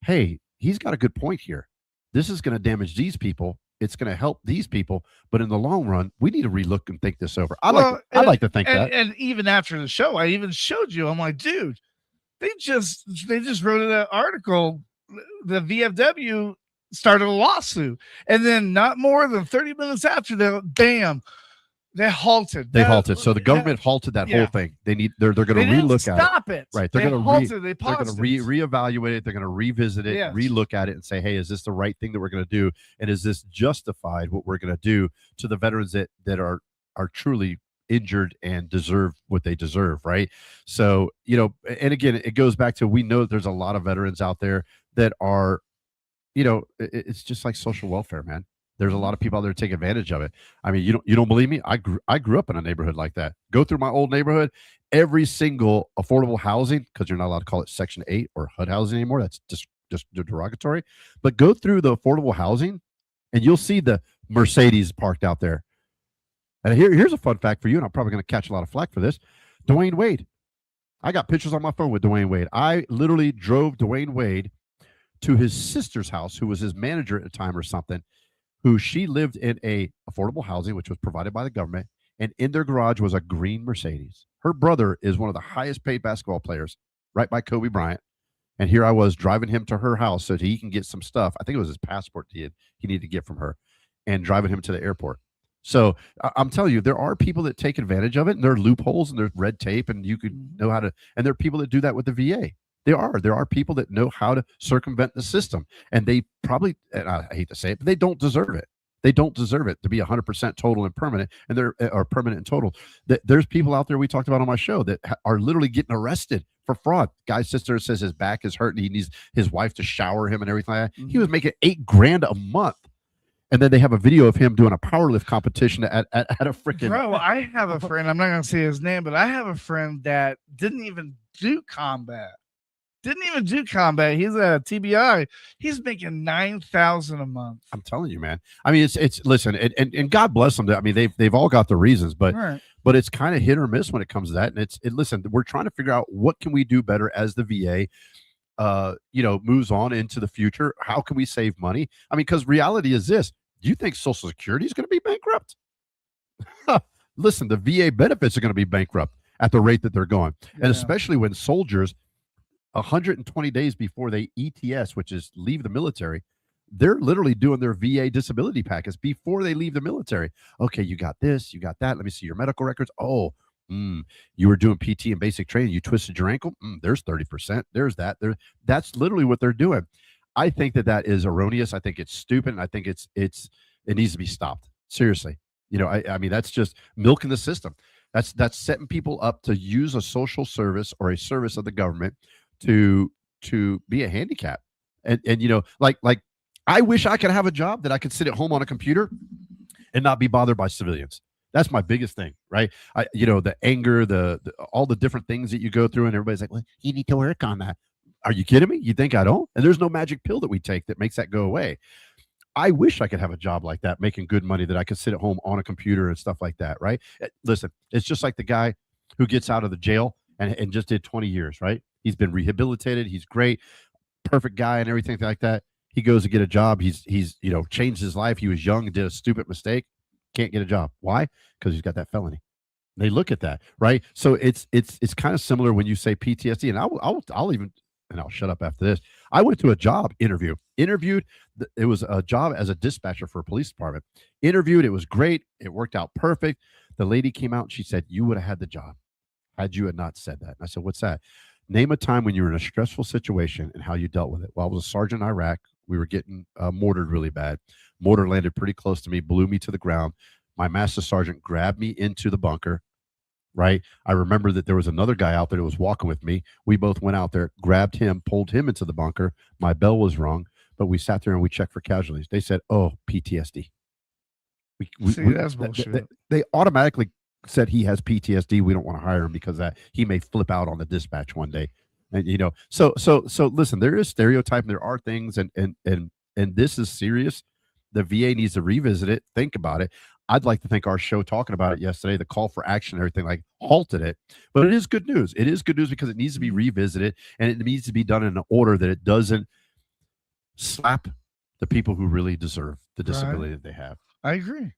S6: hey, he's got a good point here. This is going to damage these people. It's going to help these people. But in the long run, we need to relook and think this over. I like to think that.
S5: And even after the show, I even showed you, I'm like, dude, they just wrote an article. The VFW started a lawsuit. And then not more than 30 minutes after that, bam, they halted.
S6: They halted. So the government halted that whole thing. They're going to relook at it.
S5: Stop it.
S6: Right. They're going to reevaluate it. They're going to revisit it, relook at it, and say, hey, is this the right thing that we're going to do? And is this justified, what we're going to do to the veterans that are truly injured and deserve what they deserve, right? So, and again, it goes back to, we know that there's a lot of veterans out there that are, it's just like social welfare, man. There's a lot of people out there take advantage of it. I mean, you don't believe me? I grew up in a neighborhood like that. Go through my old neighborhood, every single affordable housing, because you're not allowed to call it Section 8 or HUD housing anymore. That's just derogatory. But go through the affordable housing, and you'll see the Mercedes parked out there. And here's a fun fact for you, and I'm probably going to catch a lot of flack for this. Dwayne Wade. I got pictures on my phone with Dwayne Wade. I literally drove Dwayne Wade to his sister's house, who was his manager at the time or something, who she lived in a affordable housing, which was provided by the government, and in their garage was a green Mercedes. Her brother is one of the highest paid basketball players, right by Kobe Bryant. And here I was driving him to her house so that he can get some stuff. I think it was his passport he needed to get from her, and driving him to the airport. So I'm telling you, there are people that take advantage of it, and there are loopholes and there's red tape, and you could know how to, and there are people that do that with the VA. There are people that know how to circumvent the system, and they probably, and I hate to say it, but they don't deserve it. They don't deserve it to be 100% total and permanent, and they're permanent and total. There's people out there we talked about on my show that are literally getting arrested for fraud. Guy's sister says his back is hurt and he needs his wife to shower him and everything like that. Mm-hmm. He was making $8,000 a month. And then they have a video of him doing a powerlift competition at a freaking.
S5: Bro, I have a friend. I'm not going to say his name, but I have a friend that didn't even do combat. He's a TBI. He's making $9,000 a month.
S6: I'm telling you, man. I mean, it's listen, and God bless them. I mean, they've all got the reasons, but it's kind of hit or miss when it comes to that. And listen, we're trying to figure out what can we do better as the VA. Moves on into the future. How can we save money? I mean, because reality is this. Do you think Social Security is going to be bankrupt? Listen, the VA benefits are going to be bankrupt at the rate that they're going. Yeah. And especially when soldiers, 120 days before they ETS, which is leave the military, they're literally doing their VA disability package before they leave the military. Okay, you got this, you got that. Let me see your medical records. Oh, you were doing PT and basic training. You twisted your ankle. There's 30%. There's that. That's literally what they're doing. I think that is erroneous. I think it's stupid. And I think it needs to be stopped. Seriously. I mean, that's just milking the system. That's setting people up to use a social service or a service of the government to be a handicap. And like I wish I could have a job that I could sit at home on a computer and not be bothered by civilians. That's my biggest thing, right? The anger, the all the different things that you go through, and everybody's like, well, you need to work on that. Are you kidding me? You think I don't? And there's no magic pill that we take that makes that go away. I wish I could have a job like that, making good money, that I could sit at home on a computer and stuff like that, right? Listen, it's just like the guy who gets out of the jail and just did 20 years, right? He's been rehabilitated. He's great, perfect guy and everything like that. He goes to get a job. He's changed his life. He was young and did a stupid mistake. Can't get a job. Why? Because he's got that felony. They look at that, right? So it's kind of similar when you say PTSD, and I'll shut up after this. I went to a job interviewed. It was a job as a dispatcher for a police department. Interviewed. It was great. It worked out perfect. The lady came out and she said, you would have had the job had you had not said that. And I said, what's that? Name a time when you were in a stressful situation and how you dealt with it. Well, I was a sergeant in Iraq. We were getting mortared really bad. Mortar landed pretty close to me, blew me to the ground. My master sergeant grabbed me into the bunker, right? I remember that there was another guy out there that was walking with me. We both went out there, grabbed him, pulled him into the bunker. My bell was rung, but we sat there and we checked for casualties. They said, "Oh, PTSD."
S5: That's bullshit.
S6: They automatically said he has PTSD. We don't want to hire him because that he may flip out on the dispatch one day. And so listen, there is stereotyping. There are things, and this is serious. The VA needs to revisit it. Think about it. I'd like to think our show talking about it yesterday, the call for action, everything like halted it. But it is good news. It is good news because it needs to be revisited, and it needs to be done in an order that it doesn't slap the people who really deserve the disability that they have.
S5: I agree.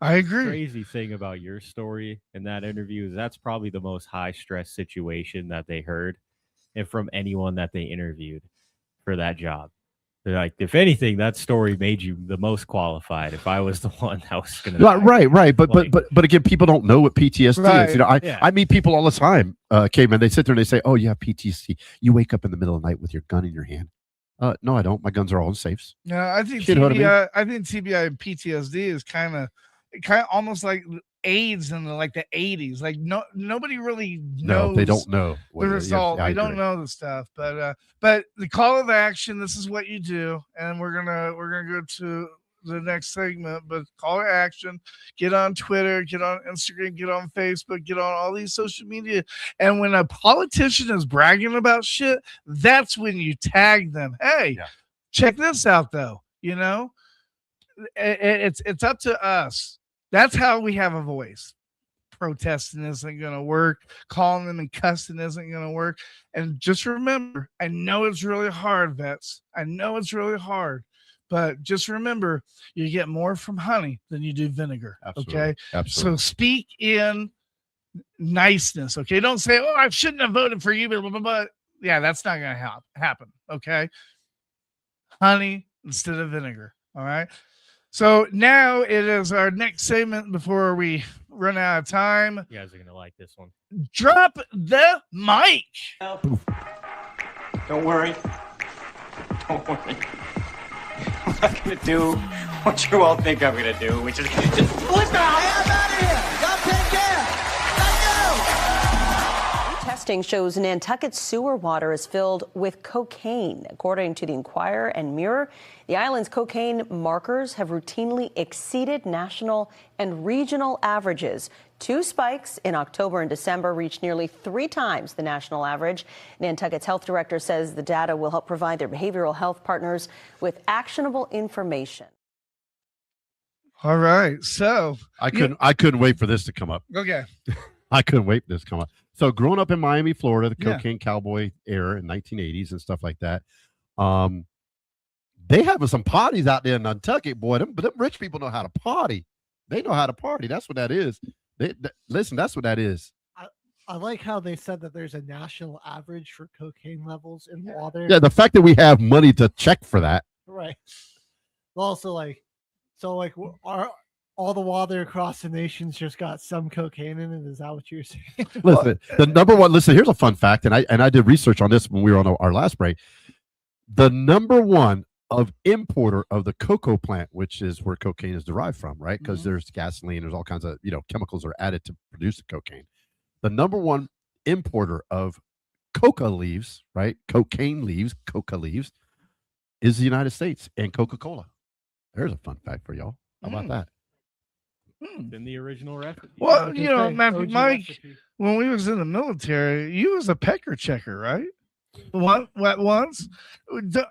S5: The
S8: crazy thing about your story in that interview is that's probably the most high stress situation that they heard, and from anyone that they interviewed for that job. They're like, if anything, that story made you the most qualified. If I was the one that was going to,
S6: right. But again, people don't know what PTSD is. I meet people all the time, Caveman. They sit there and they say, "Oh, you have PTSD. You wake up in the middle of the night with your gun in your hand." No, I don't. My guns are all in safes.
S5: Yeah, I think TBI. I think TBI and PTSD is kind of almost like AIDS in the 80s. Like nobody really knows.
S6: No, they don't know
S5: the result. They don't know the stuff. But the call of action. This is what you do, and we're gonna go to the next segment. But call to action. Get on Twitter. Get on Instagram. Get on Facebook. Get on all these social media. And when a politician is bragging about shit, that's when you tag them. Hey, check this out, though. It's up to us. That's how we have a voice. Protesting isn't going to work. Calling them and cussing isn't going to work. And just remember, I know it's really hard, vets. I know it's really hard. But just remember, you get more from honey than you do vinegar.
S6: Absolutely.
S5: Okay?
S6: Absolutely.
S5: So speak in niceness. Okay? Don't say, "Oh, I shouldn't have voted for you." Blah, blah, blah, blah. Yeah, that's not going to happen. Okay? Honey instead of vinegar. All right? So now it is our next segment before we run out of time.
S8: You guys are going to like this one.
S5: Drop the mic.
S13: Don't worry. Don't worry. I'm not going to do what you all think I'm going to do, which is just...
S1: What the hell out of here? Y'all take care. Let's go.
S15: Testing shows Nantucket's sewer water is filled with cocaine. According to the Inquirer and Mirror, the island's cocaine markers have routinely exceeded national and regional averages. 2 spikes in October and December reached nearly 3 times the national average. Nantucket's health director says the data will help provide their behavioral health partners with actionable information.
S5: All right. So
S6: I couldn't wait for this to come up.
S5: Okay.
S6: I couldn't wait for this to come up. So growing up in Miami, Florida, the cocaine cowboy era in 1980s and stuff like that. They having some parties out there in Nantucket, boy. Them rich people know how to party. They know how to party. That's what that is. Listen, that's what that is.
S7: I like how they said that there's a national average for cocaine levels in water.
S6: Yeah, the fact that we have money to check for that.
S7: Right. Also, are all the water across the nations just got some cocaine in it? Is that what you're saying?
S6: Listen, the number one. Listen, here's a fun fact, and I did research on this when we were on our last break. The number one of importer of the cocoa plant, which is where cocaine is derived from, right? Because there's gasoline, there's all kinds of chemicals are added to produce the cocaine. The number one importer of coca leaves, right? Cocaine leaves, coca leaves, is the United States and Coca-Cola. There's a fun fact for y'all. How about that?
S8: Than the original recipe.
S5: Well, Mike, when we was in the military, you was a pecker checker, right? Once?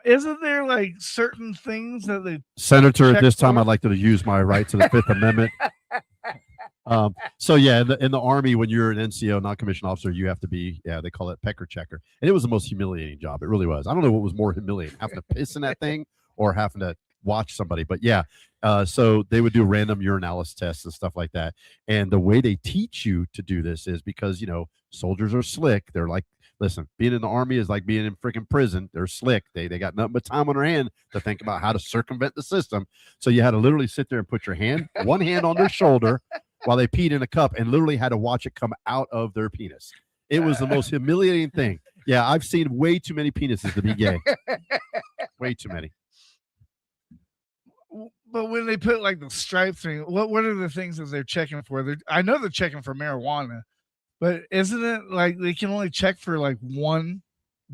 S5: Isn't there certain things that they
S6: Senator, at this time, I'd like to use my right to the Fifth Amendment. So yeah, in the Army, when you're an NCO, non-commissioned officer, you have to be, they call it pecker checker. And it was the most humiliating job. It really was. I don't know what was more humiliating, having to piss in that thing or having to watch somebody. But yeah, so they would do random urinalysis tests and stuff like that. And the way they teach you to do this is because, soldiers are slick. They're like, listen, being in the Army is like being in freaking prison. They're slick. They got nothing but time on their hand to think about how to circumvent the system. So you had to literally sit there and put your one hand on their shoulder while they peed in a cup and literally had to watch it come out of their penis. It was the most humiliating thing. Yeah, I've seen way too many penises to be gay. Way too many.
S5: But when they put the stripe thing, what are the things that they're checking for? I know they're checking for marijuana. But isn't it like they can only check for like one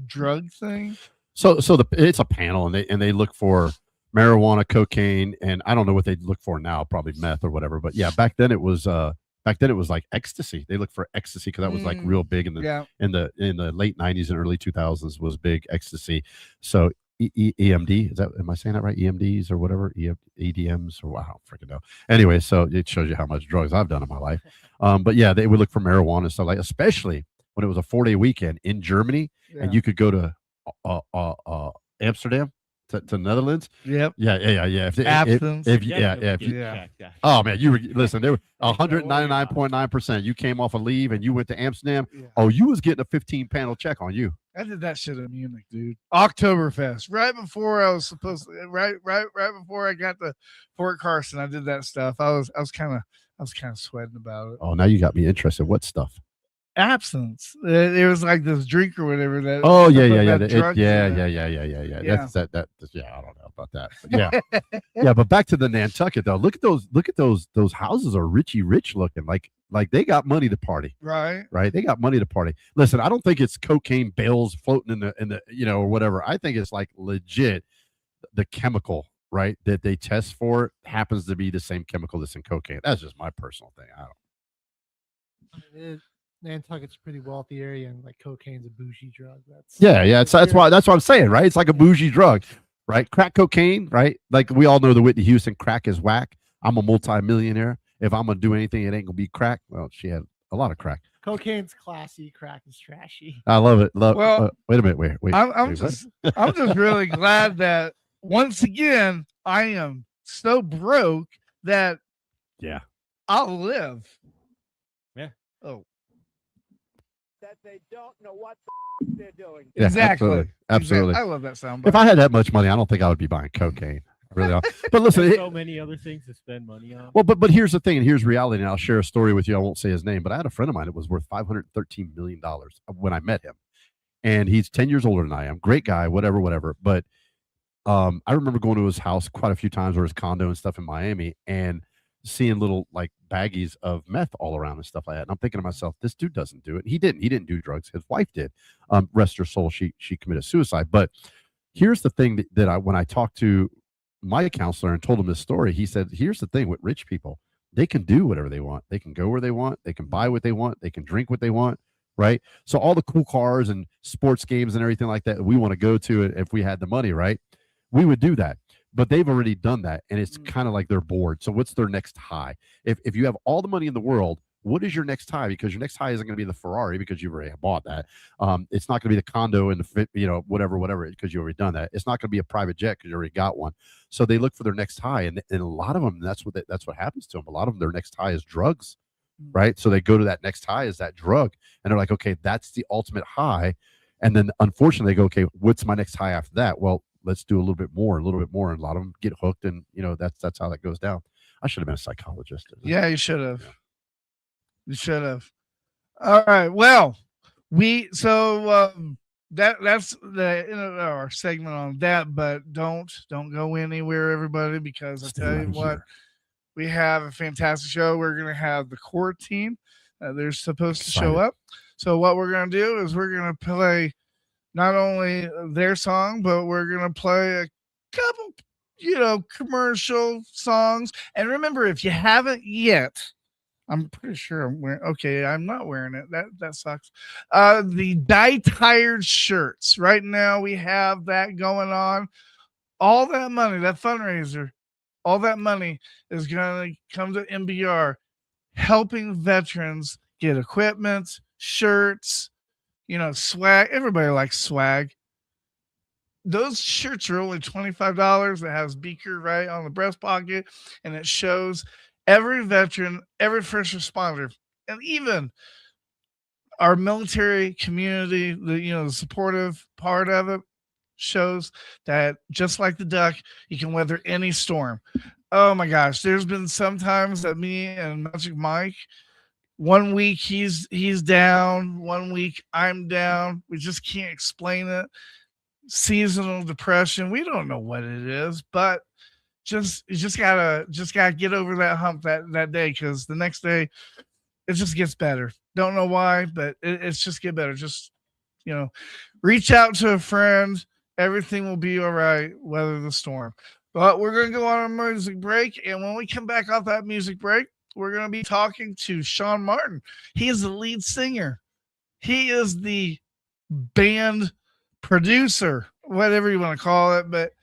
S5: drug thing?
S6: So it's a panel, and they look for marijuana, cocaine, and I don't know what they look for now, probably meth or whatever. But yeah, back then it was like ecstasy. They looked for ecstasy because that was like real big in the late 90s and early 2000s was big ecstasy. So EMD, am I saying that right? EMDs or whatever, EDMs or wow, freaking know. Anyway, so it shows you how much drugs I've done in my life. But yeah, they would look for marijuana and stuff like, especially when it was a 4-day weekend in Germany, and you could go to Amsterdam to Netherlands.
S5: Yep.
S6: Yeah. Oh man, listen. There were 199.9%. You came off a leave and you went to Amsterdam. Yeah. Oh, you was getting a 15-panel check on you.
S5: I did that shit in Munich, dude. Oktoberfest, right before I was supposed to, right before I got to Fort Carson. I did that stuff. I was kind of sweating about it.
S6: Oh, now you got me interested. What stuff?
S5: Absence. It was like this drink or whatever that.
S6: Oh yeah. Yeah.
S5: Yeah.
S6: That's that. Yeah, I don't know about that. But yeah, yeah. But back to the Nantucket though. Look at those. Those houses are rich looking. Like they got money to party.
S5: Right.
S6: They got money to party. Listen, I don't think it's cocaine bales floating in the or whatever. I think it's like legit. The chemical, right, that they test for happens to be the same chemical that's in cocaine. That's just my personal thing. I don't.
S7: Nantucket's a pretty wealthy area, and like cocaine's a bougie drug.
S6: That's what I'm saying, right? It's like a bougie drug, right? Crack cocaine, right? Like we all know the Whitney Houston, crack is whack. I'm a multi-millionaire. If I'm gonna do anything, it ain't gonna be crack. Well, she had a lot of crack.
S7: Cocaine's classy, crack is trashy.
S6: I love it.
S5: Well,
S6: wait a minute. Wait.
S5: I'm just really glad that once again I am so broke that I'll live.
S8: Yeah.
S5: Oh.
S1: That they don't know what they're doing.
S6: Yeah,
S5: exactly.
S6: Absolutely.
S5: I love that sound.
S6: If I had that much money, I don't think I would be buying cocaine. I really don't. But listen,
S8: so many other things to spend money on.
S6: Well, but here's the thing, and here's reality. And I'll share a story with you. I won't say his name, but I had a friend of mine that was worth $513 million when I met him, and he's 10 years older than I am. Great guy, whatever. But I remember going to his house quite a few times, or his condo and stuff in Miami, and seeing little like baggies of meth all around and stuff like that. And I'm thinking to myself, this dude doesn't do it. He didn't do drugs. His wife did. Rest her soul. She committed suicide. But here's the thing that when I talked to my counselor and told him this story, he said, here's the thing with rich people, they can do whatever they want. They can go where they want. They can buy what they want. They can drink what they want. Right. So all the cool cars and sports games and everything like that we want to go to, if we had the money, right, we would do that. But they've already done that, and it's kind of like they're bored. So what's their next high? If you have all the money in the world, what is your next high? Because your next high isn't going to be the Ferrari because you've already bought that. It's not going to be the condo and the whatever because you already done that. It's not going to be a private jet because you already got one. So they look for their next high, and a lot of them, that's what happens to them. A lot of them, their next high is drugs, right? So they go to that next high is that drug, and they're like, okay, that's the ultimate high. And then unfortunately, they go, okay, what's my next high after that? Well, let's do a little bit more. And a lot of them get hooked, and that's how that goes down. I should have been a psychologist.
S5: Yeah, you should have. You should have. All right. Well, that's the our segment on that. But don't go anywhere, everybody, because I tell you what, we have a fantastic show. We're gonna have the core team. They're supposed to show up. So what we're gonna do is we're gonna play not only their song, but we're going to play a couple, commercial songs. And remember, if you haven't yet, I'm pretty sure I'm wearing, okay, I'm not wearing it. That sucks. The Die Tired shirts. Right now, we have that going on. All that money, that fundraiser, all that money is going to come to MBR, helping veterans get equipment, shirts, swag. Everybody likes swag. Those shirts are only $25. It has Beaker right on the breast pocket, and it shows every veteran, every first responder, and even our military community, the supportive part of it shows that just like the duck, you can weather any storm. Oh my gosh. There's been some times that me and Magic Mike, 1 week he's down, 1 week I'm down. We just can't explain it. Seasonal depression. We don't know what it is, but you just gotta get over that hump that day, because the next day it just gets better. Don't know why, but it's just get better. Just, reach out to a friend. Everything will be all right. Weather the storm. But we're going to go on a music break. And when we come back off that music break, we're going to be talking to Sean Martin. He is the lead singer. He is the band producer, whatever you want to call it, but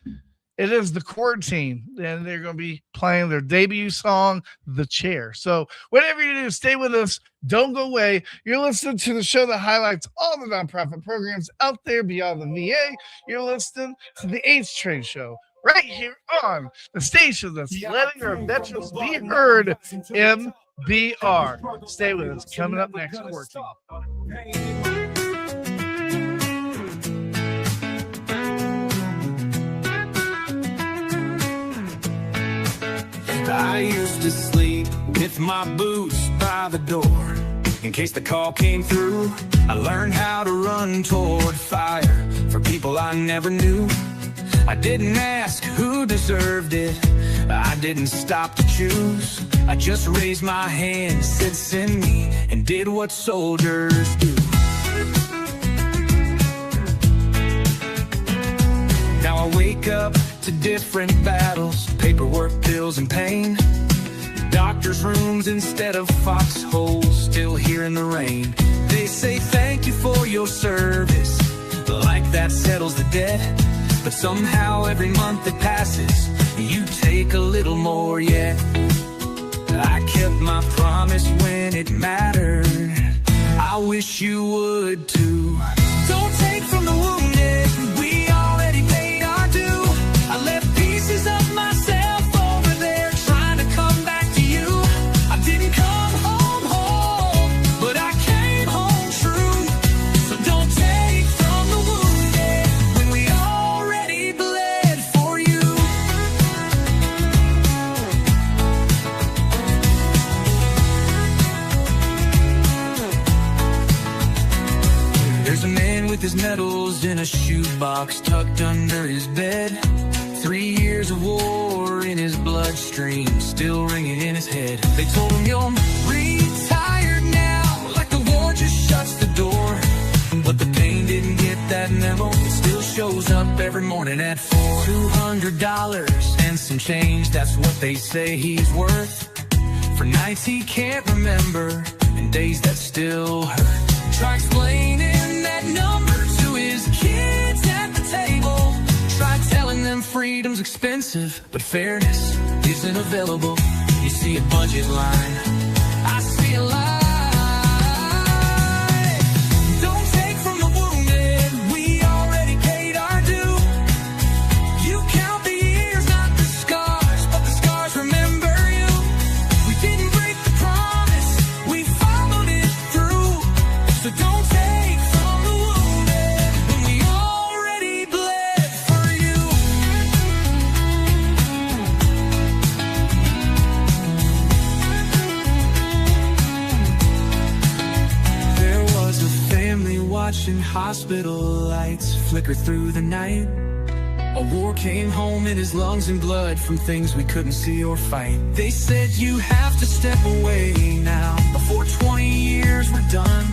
S5: it is the Chord Team, and they're going to be playing their debut song, The Chair. So whatever you do, stay with us. Don't go away. You're listening to the show that highlights all the nonprofit programs out there beyond the VA. You're listening to the H Train Show right here on the station that's letting our veterans be heard, MBR. Stay with us. Coming up next, Chord Team.
S4: I used to sleep with my boots by the door in case the call came through. I learned how to run toward fire for people I never knew. I didn't ask who deserved it. I didn't stop to choose. I just raised my hand, said send me, and did what soldiers do. Now I wake up to different battles, paperwork, bills, and pain. Doctors' rooms instead of foxholes, still here in the rain. They say thank you for your service, like that settles the debt. But somehow every month that passes, you take a little more yet. I kept my promise when it mattered. I wish you would too. Don't take from the wounded, we already paid our due. I left pieces of myself over there trying to come back to you. I didn't come home, but I came home true. So don't take from the wounded when we already bled for you. There's a man with his medals in a shoebox tucked under his bed. 3 years of war in his bloodstream, still ringing in his head. They told him you're retired now, like the war just shuts the door. But the pain didn't get that memo. It still shows up every morning at 4. $200 and some change, that's what they say he's worth. For nights he can't remember and days that still hurt. Try explaining that number to his kids at the table. Try telling them freedom's expensive, but fairness isn't available. You see a budget line, I see a lie. Don't take from the wounded, we already paid our due. You count the years, not the scars, but the scars remember you. We didn't break the promise, we followed it through. So don't take from the wounded when we already bled for you. There was a family watching hospital lights flicker through the night. A war came home in his lungs and blood from things we couldn't see or fight. They said you have to step away now before 20 years were done.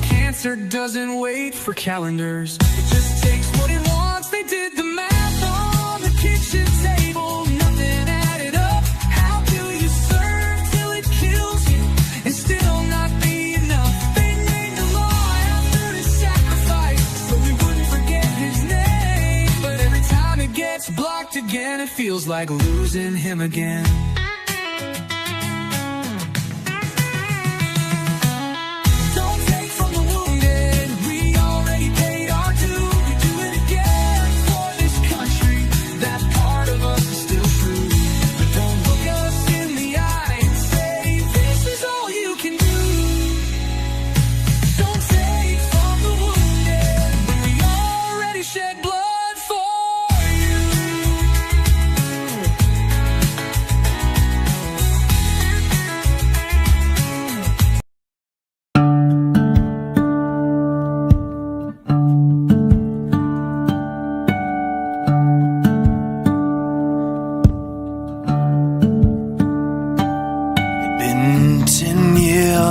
S4: Cancer doesn't wait for calendars, it just takes what it wants. They did the math on the kitchen table, nothing added up. How do you serve till it kills you and still not be enough? They made the law after his sacrifice so we wouldn't forget his name. But every time it gets blocked again, it feels like losing him again. Don't take from the wounded, we already paid our due. We do it again for this country. That part of us is still true. But don't look us in the eye and say this is all you can do. Don't take from the wounded when we already shed blood for you.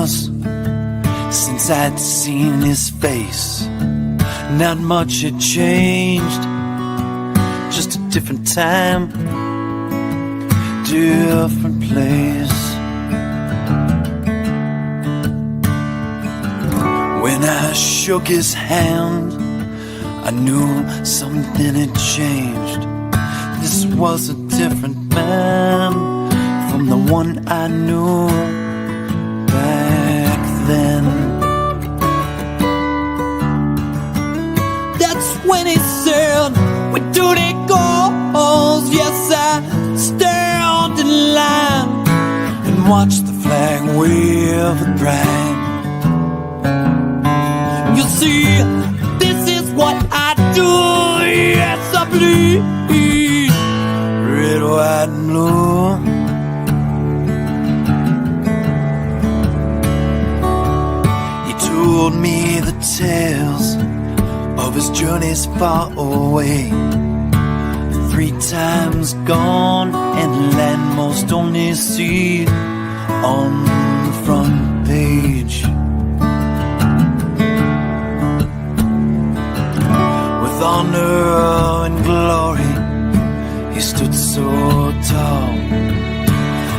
S16: was since I'd seen his face. Not much had changed, just a different time, different place. When I shook his hand, I knew something had changed. This was a different man from the one I knew back then. That's when he said, we do the goals. Yes, I stand in line and watch the flag wave at pride. You see, this is what I do. Yes, I bleed red, white, and blue. He told me the tales of his journeys far away. 3 times gone and land most only see on the front page. With honor and glory, he stood so tall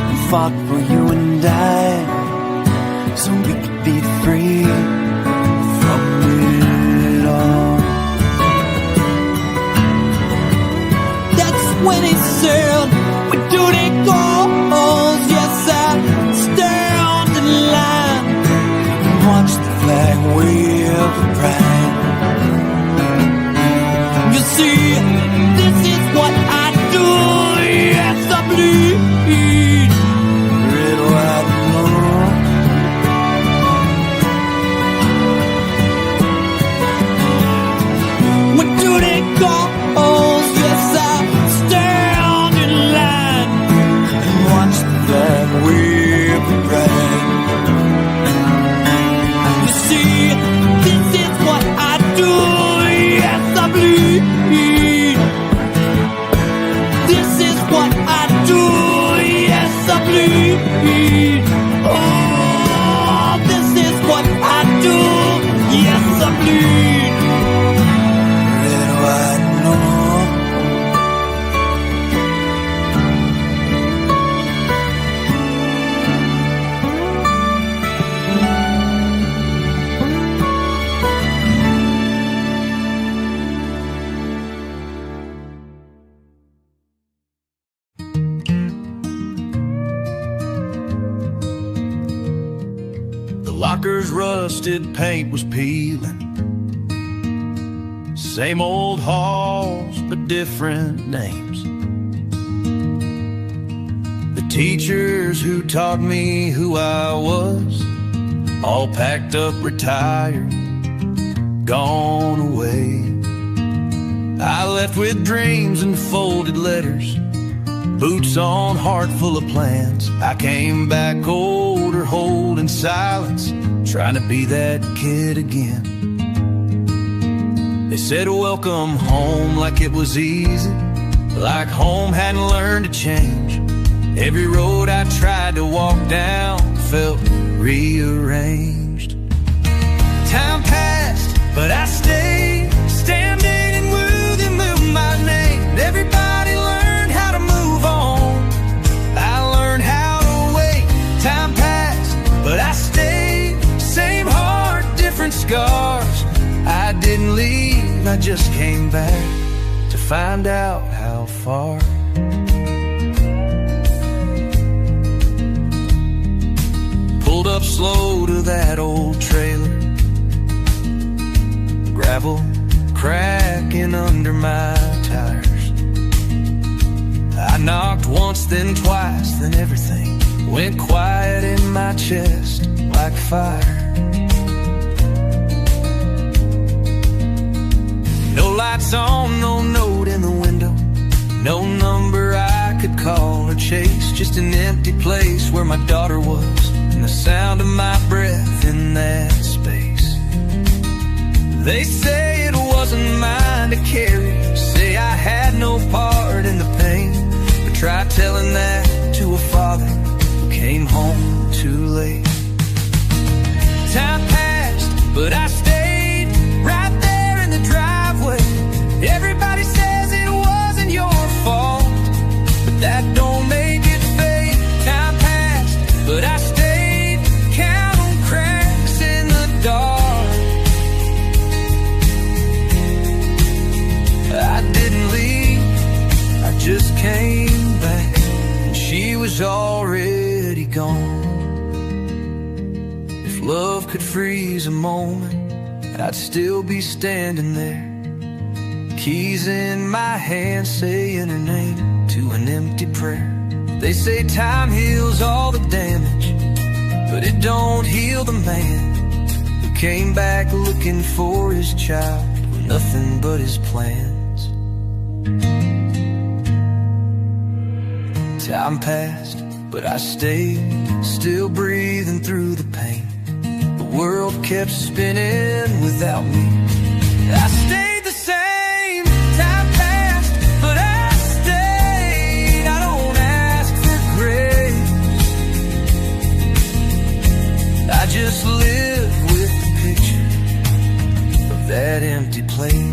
S16: and fought for you and I, so we could be free from it all. That's when he said, we do the goals. Yes, I stand in line and watch the flag wave at pride. You see, this is what I do. Yes, I bleed red, white, and blue. We do the goals. Yes, I stand in line and watch the flag wave at pride. You see, this is what I do. Yes, I bleed. This is what I do. Yes, I bleed. Oh, this is what I do. Yes, I bleed. Red, white, and blue. Locker's rusted paint was peeling. Same old halls, but different names. The teachers who taught me who I was, all packed up, retired, gone away. I left with dreams and folded letters, boots on, heart full of plans. I came back older, holding silence, trying to be that kid again. They said welcome home like it was easy, like home hadn't learned to change. Every road I tried to walk down felt rearranged. Time passed, but I stayed, standing and wooing my name. Everybody learned how to move on. I learned how to wait. Time passed, but I stayed. Same heart, different scars. I didn't leave, I just came back to find out how far. Pulled up slow to that old trailer, gravel cracking under my tires. I knocked once, then twice, then everything went quiet in my chest like fire. No lights on, no note in the window, no number I could call or chase. Just an empty place where my daughter was, and the sound of my breath in that space. They say it wasn't mine to carry, say I had no part in the pain. But try telling that to a father who came home too late. Time passed, but I stayed right there in the driveway. Everybody says it wasn't your fault, but that don't make it fake. Time passed, but I stayed, counting cracks in the dark. I didn't leave, I just came back, and she was already gone. If love could freeze a moment, I'd still be standing there, keys in my hand, saying her name to an empty prayer. They say time heals all the damage, but it don't heal the man who came back looking for his child with nothing but his plans. Time passed, but I stayed, still breathing through the pain. The world kept spinning without me. I stayed the same. Time passed, but I stayed. I don't ask for grace, I just live with the picture of that empty place.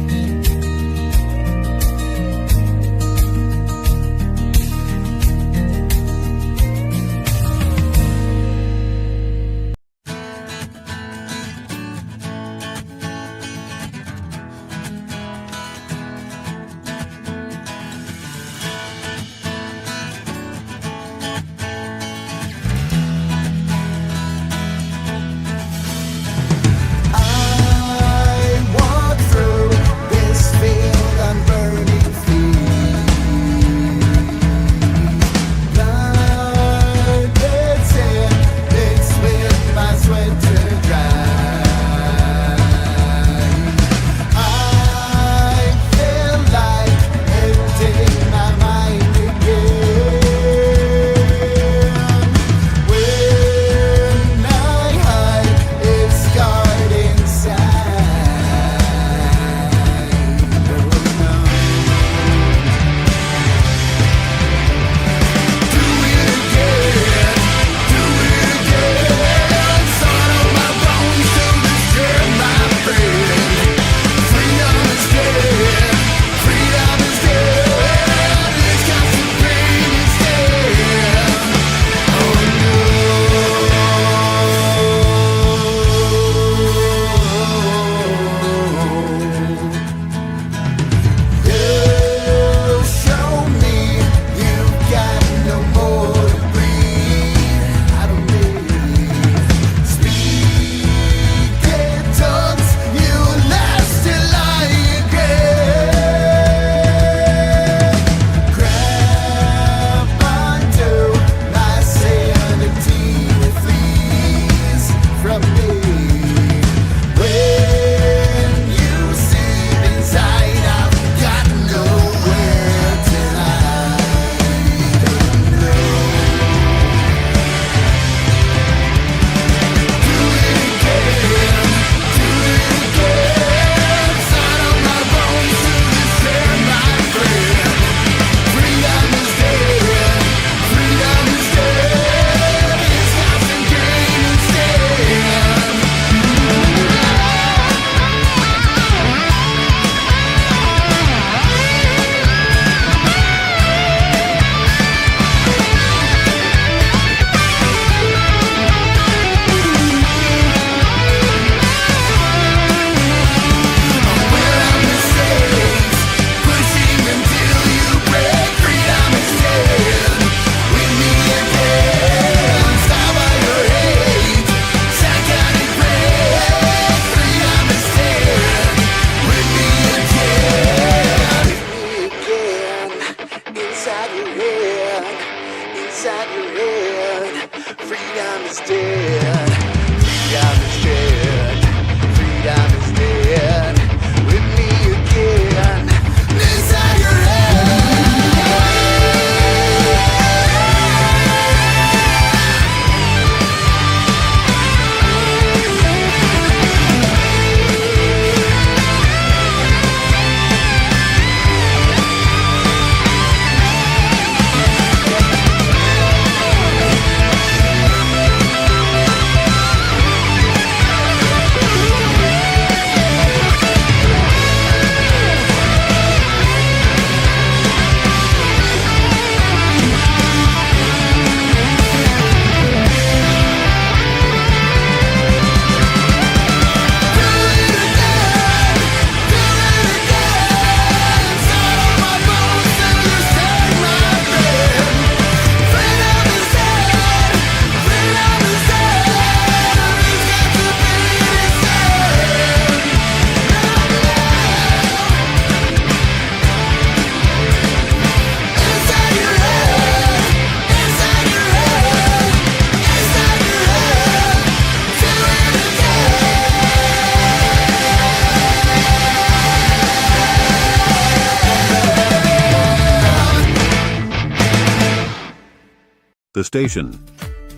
S9: The station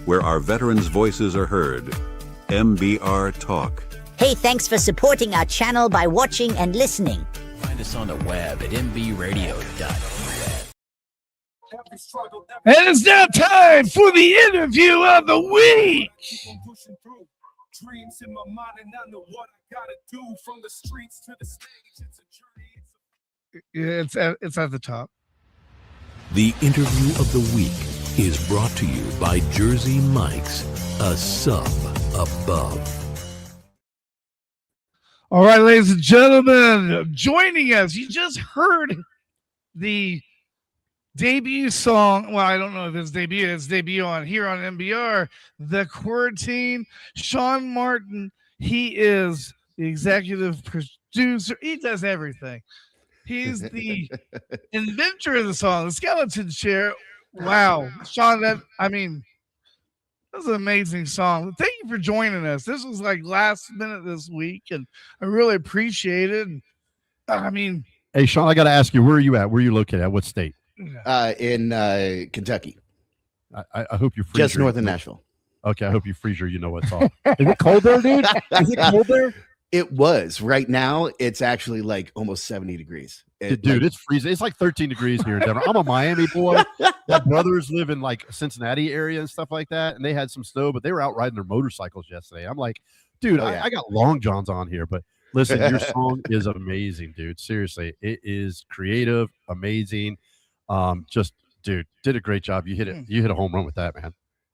S9: where our veterans' voices are heard. MBR Talk.
S10: Hey, thanks for supporting our channel by watching and listening.
S2: Find us on the web at mbradio.us.
S5: And it's now time for the interview of the week.
S4: Dreams in my mind and I know what I gotta do from the streets to the stage. It's a journey.
S5: It's at the top.
S3: The interview of the week is brought to you by Jersey Mike's, a sub above.
S5: All right, ladies and gentlemen, joining us, you just heard the debut song. Well, I don't know if it's debut on here on MBR, The Quarantine. Sean Martin, he is the executive producer. He does everything. He's the inventor of the song, the skeleton chair. Wow, Sean, that's an amazing song. Thank you for joining us. This was like last minute this week, and I really appreciate it.
S6: Hey, Sean, I got to ask you, where are you at? Where are you located at? What state?
S17: In Kentucky.
S6: I hope you freeze
S17: just north of Nashville.
S6: Okay, I hope you freeze you know what's off. Is it cold there, dude? Is it cold there?
S17: It was. Right now, it's actually like almost 70 degrees.
S6: Dude, it's freezing. It's like 13 degrees here in Denver. I'm a Miami boy. My brothers live in like Cincinnati area and stuff like that, and they had some snow, but they were out riding their motorcycles yesterday. I'm like, dude, I got long johns on here, but listen, your song is amazing, dude. Seriously, it is creative, amazing. Just, dude, did a great job. You hit it. You hit a home run with that, man.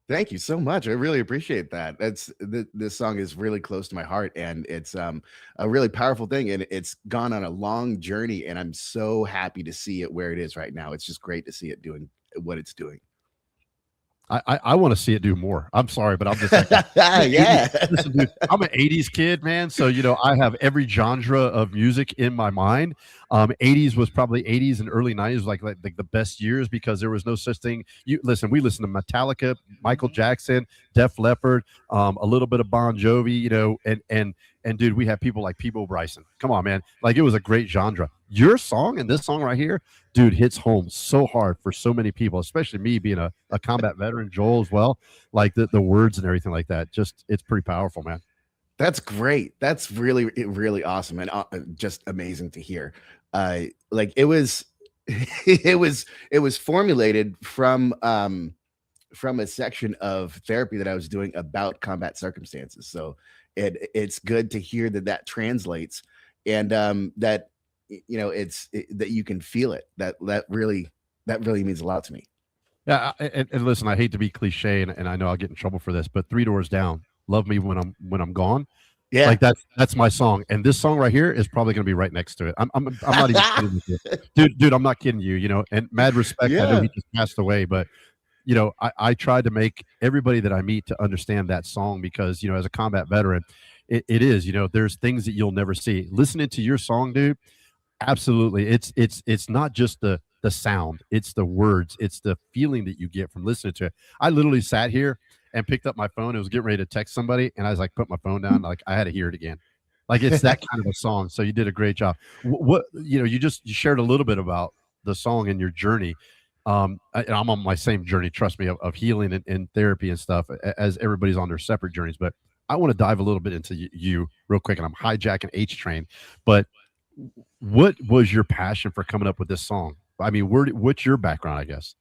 S17: Thank you so much. I really appreciate that. This song is really close to my heart, and it's a really powerful thing, and it's gone on a long journey, and I'm so happy to see it where it is right now. It's just great to see it doing what it's doing.
S6: I want to see it do more. I'm sorry, but I'm just like,
S17: yeah.
S6: Listen, dude, I'm an 80s kid, man. So, I have every genre of music in my mind. 80s was probably 80s and early 90s was like the best years because there was no such thing. We listen to Metallica, Michael Jackson, Def Leppard, a little bit of Bon Jovi, and dude, we have people like Peebo Bryson. Come on, man. Like, it was a great genre. Your song and this song right here, dude, hits home so hard for so many people, especially me being a combat veteran, Joel as well. Like the words and everything like that. Just, it's pretty powerful, man.
S17: That's great. That's really, really awesome and just amazing to hear. Like it was formulated from a section of therapy that I was doing about combat circumstances. So it's good to hear that translates, and that that you can feel it. That really means a lot to me.
S6: Yeah, and listen, I hate to be cliche, and I know I'll get in trouble for this, but 3 Doors Down, Love Me When I'm Gone.
S17: Yeah,
S6: like that's my song, and this song right here is probably going to be right next to it. I'm not even kidding you. Dude, I'm not kidding you. And mad respect.
S17: Yeah.
S6: I know he just passed away, but I tried to make everybody that I meet to understand that song because as a combat veteran, it is there's things that you'll never see. Listening to your song, dude, absolutely, it's not just the sound, it's the words, it's the feeling that you get from listening to it. I literally sat here and picked up my phone. It was getting ready to text somebody, and I was like, put my phone down. Like, I had to hear it again. Like, it's that kind of a song. So you did a great job. What you shared a little bit about the song and your journey. And I'm on my same journey, trust me, of healing and therapy and stuff, as everybody's on their separate journeys. But I want to dive a little bit into you real quick, and I'm hijacking H Train. But what was your passion for coming up with this song? I mean, what's your background, I guess?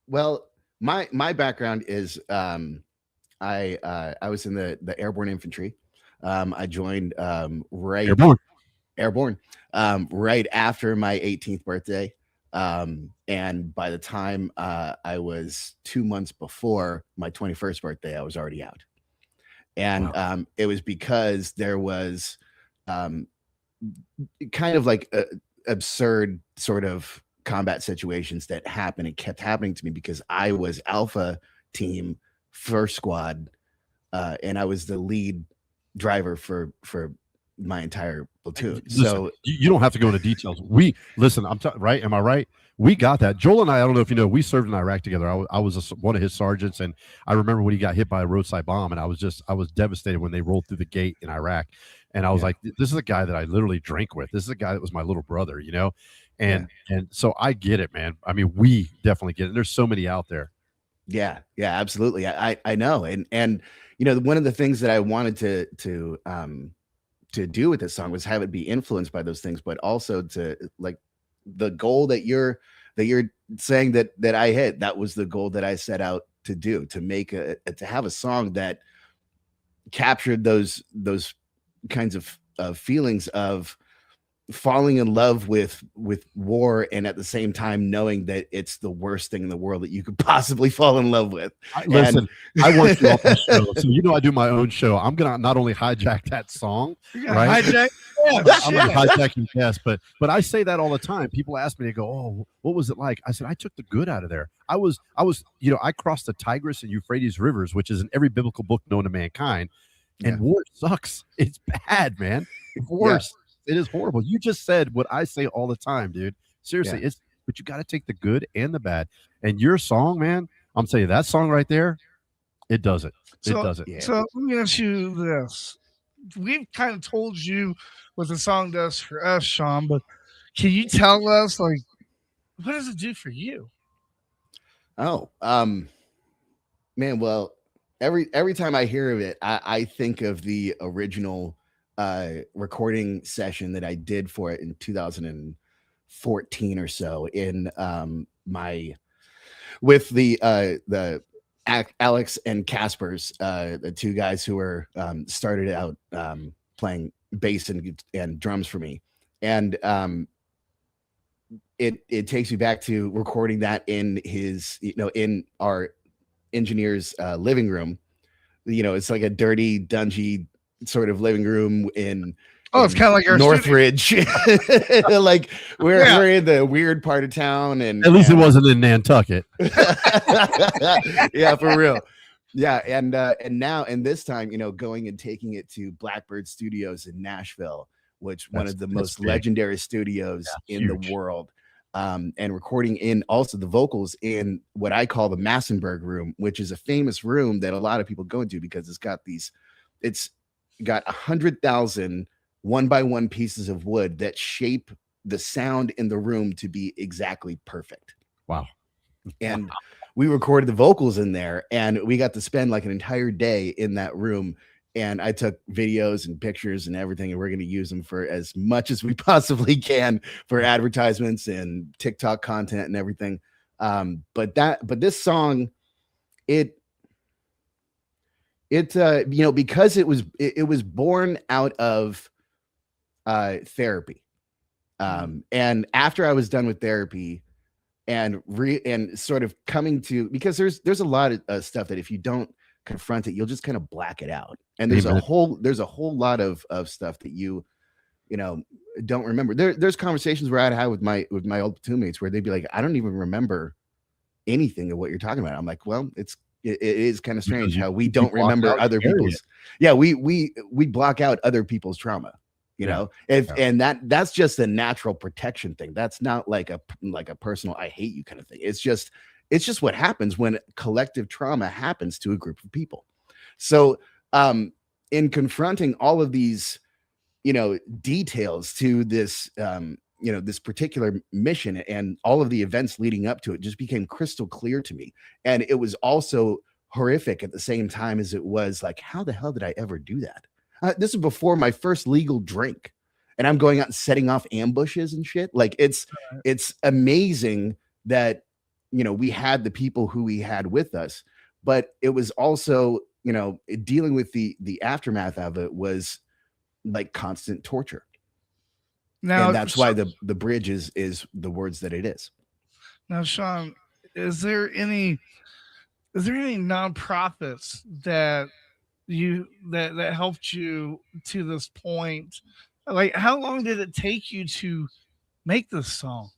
S17: Well, my background is I was in the Airborne Infantry. I joined Airborne right after my 18th birthday. And by the time I was 2 months before my 21st birthday, I was already out. And wow. It was because there was kind of like absurd sort of combat situations that happened and kept happening to me because I was Alpha Team First Squad, and I was the lead driver for my entire platoon.
S6: Listen, so you don't have to go into details. Right? Am I right? We got that. Joel and I don't know if you know, we served in Iraq together. I was one of his sergeants, and I remember when he got hit by a roadside bomb, and I was devastated when they rolled through the gate in Iraq. And I was like, this is a guy that I literally drank with. This is a guy that was my little brother, And so I get it, man. I mean, we definitely get it. There's so many out there.
S17: Yeah, absolutely. I know. And you know, one of the things that I wanted to do with this song was have it be influenced by those things, but also to like the goal that you're saying that I hit. That was the goal that I set out to do, to make to have a song that captured those kinds of feelings of falling in love with war, and at the same time knowing that it's the worst thing in the world that you could possibly fall in love with.
S6: Listen, I want you off the show, so you know I do my own show. I'm gonna not only hijack that song, right? I'm gonna hijack your guest, but I say that all the time. People ask me, they go, "Oh, what was it like?" I said, "I took the good out of there. I was, you know, I crossed the Tigris and Euphrates rivers, which is in every biblical book known to mankind, and war sucks. It's bad, man. It's worse." It is horrible. You just said what I say all the time, dude. Seriously, but you got to take the good and the bad. And your song, man, I'm telling you, that song right there, it does it. It does it.
S5: So let me ask you this. We've kind of told you what the song does for us, Sean, but can you tell us, like, what does it do for you?
S17: Oh, man, well, every time I hear of it, I think of the original recording session that I did for it in 2014 or so in with the Alex and Casper's, the two guys who were started out playing bass and drums for me, and it takes me back to recording that in his, in our engineer's living room. It's like a dirty, dungy sort of living room in
S5: it's kind of like our
S17: Northridge. Like we're in the weird part of town, and
S6: at least it wasn't in Nantucket.
S17: Yeah, for real. Yeah, and now this time, going and taking it to Blackbird Studios in Nashville, which one of the most legendary studios in the world, and recording in also the vocals in what I call the Massenburg room, which is a famous room that a lot of people go into because it's got 100,000 one-by-one pieces of wood that shape the sound in the room to be exactly perfect.
S6: Wow.
S17: And we recorded the vocals in there, and we got to spend like an entire day in that room, and I took videos and pictures and everything, and we're going to use them for as much as we possibly can for advertisements and TikTok content and everything. But this song, because it was born out of therapy, and after I was done with therapy and sort of coming to, because there's a lot of stuff that if you don't confront it, you'll just kind of black it out, and there's a whole lot of stuff that you don't remember. There's conversations where I'd had with my old platoon mates where they'd be like, I don't even remember anything of what you're talking about. I'm like, well, it is kind of strange how we don't remember other people's. Yeah, we block out other people's trauma, and that's just a natural protection thing. That's not like a personal I hate you kind of thing. It's just what happens when collective trauma happens to a group of people. So in confronting all of these details to this this particular mission and all of the events leading up to it just became crystal clear to me. And it was also horrific at the same time as it was like, how the hell did I ever do that? This is before my first legal drink, and I'm going out and setting off ambushes and shit. Like it's amazing that, we had the people who we had with us, but it was also, dealing with the aftermath of it was like constant torture. Now, and that's why the bridge is the words that it is.
S5: Now, Sean, is there any nonprofits that helped you to this point? Like, how long did it take you to make this song?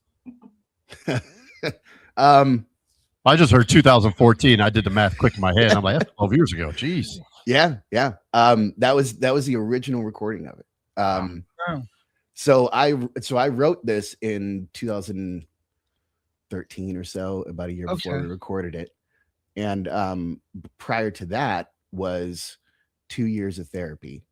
S6: I just heard 2014. I did the math quick in my head. I'm like, that's 12 years ago. Jeez.
S17: Yeah. That was the original recording of it. So I wrote this in 2013 or so, about a year before we recorded it. And prior to that was 2 years of therapy.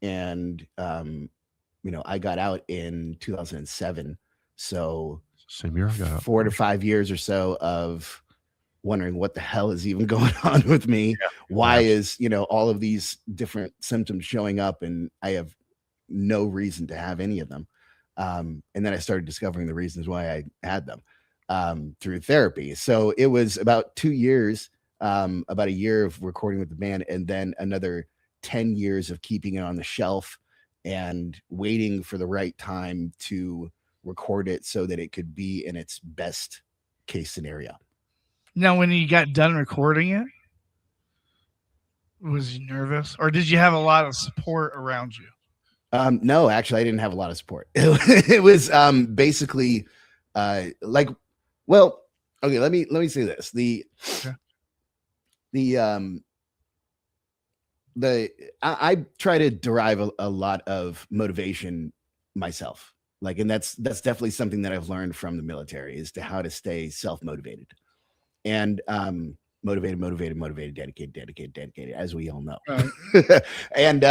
S17: And I got out in 2007 So
S6: same year I got
S17: 4 to 5 years or so of wondering what the hell is even going on with me. Why is, all of these different symptoms showing up and I have no reason to have any of them. And then I started discovering the reasons why I had them through therapy. So it was about 2 years, about a year of recording with the band, and then another 10 years of keeping it on the shelf and waiting for the right time to record it so that it could be in its best case scenario.
S5: Now, when you got done recording it, was you nervous, or did you have a lot of support around you?
S17: No, actually, I didn't have a lot of support. It was basically like, well, okay. Let me say this: I try to derive a lot of motivation myself, like, and that's definitely something that I've learned from the military, is to how to stay self-motivated and motivated, dedicated, as we all know. Right. And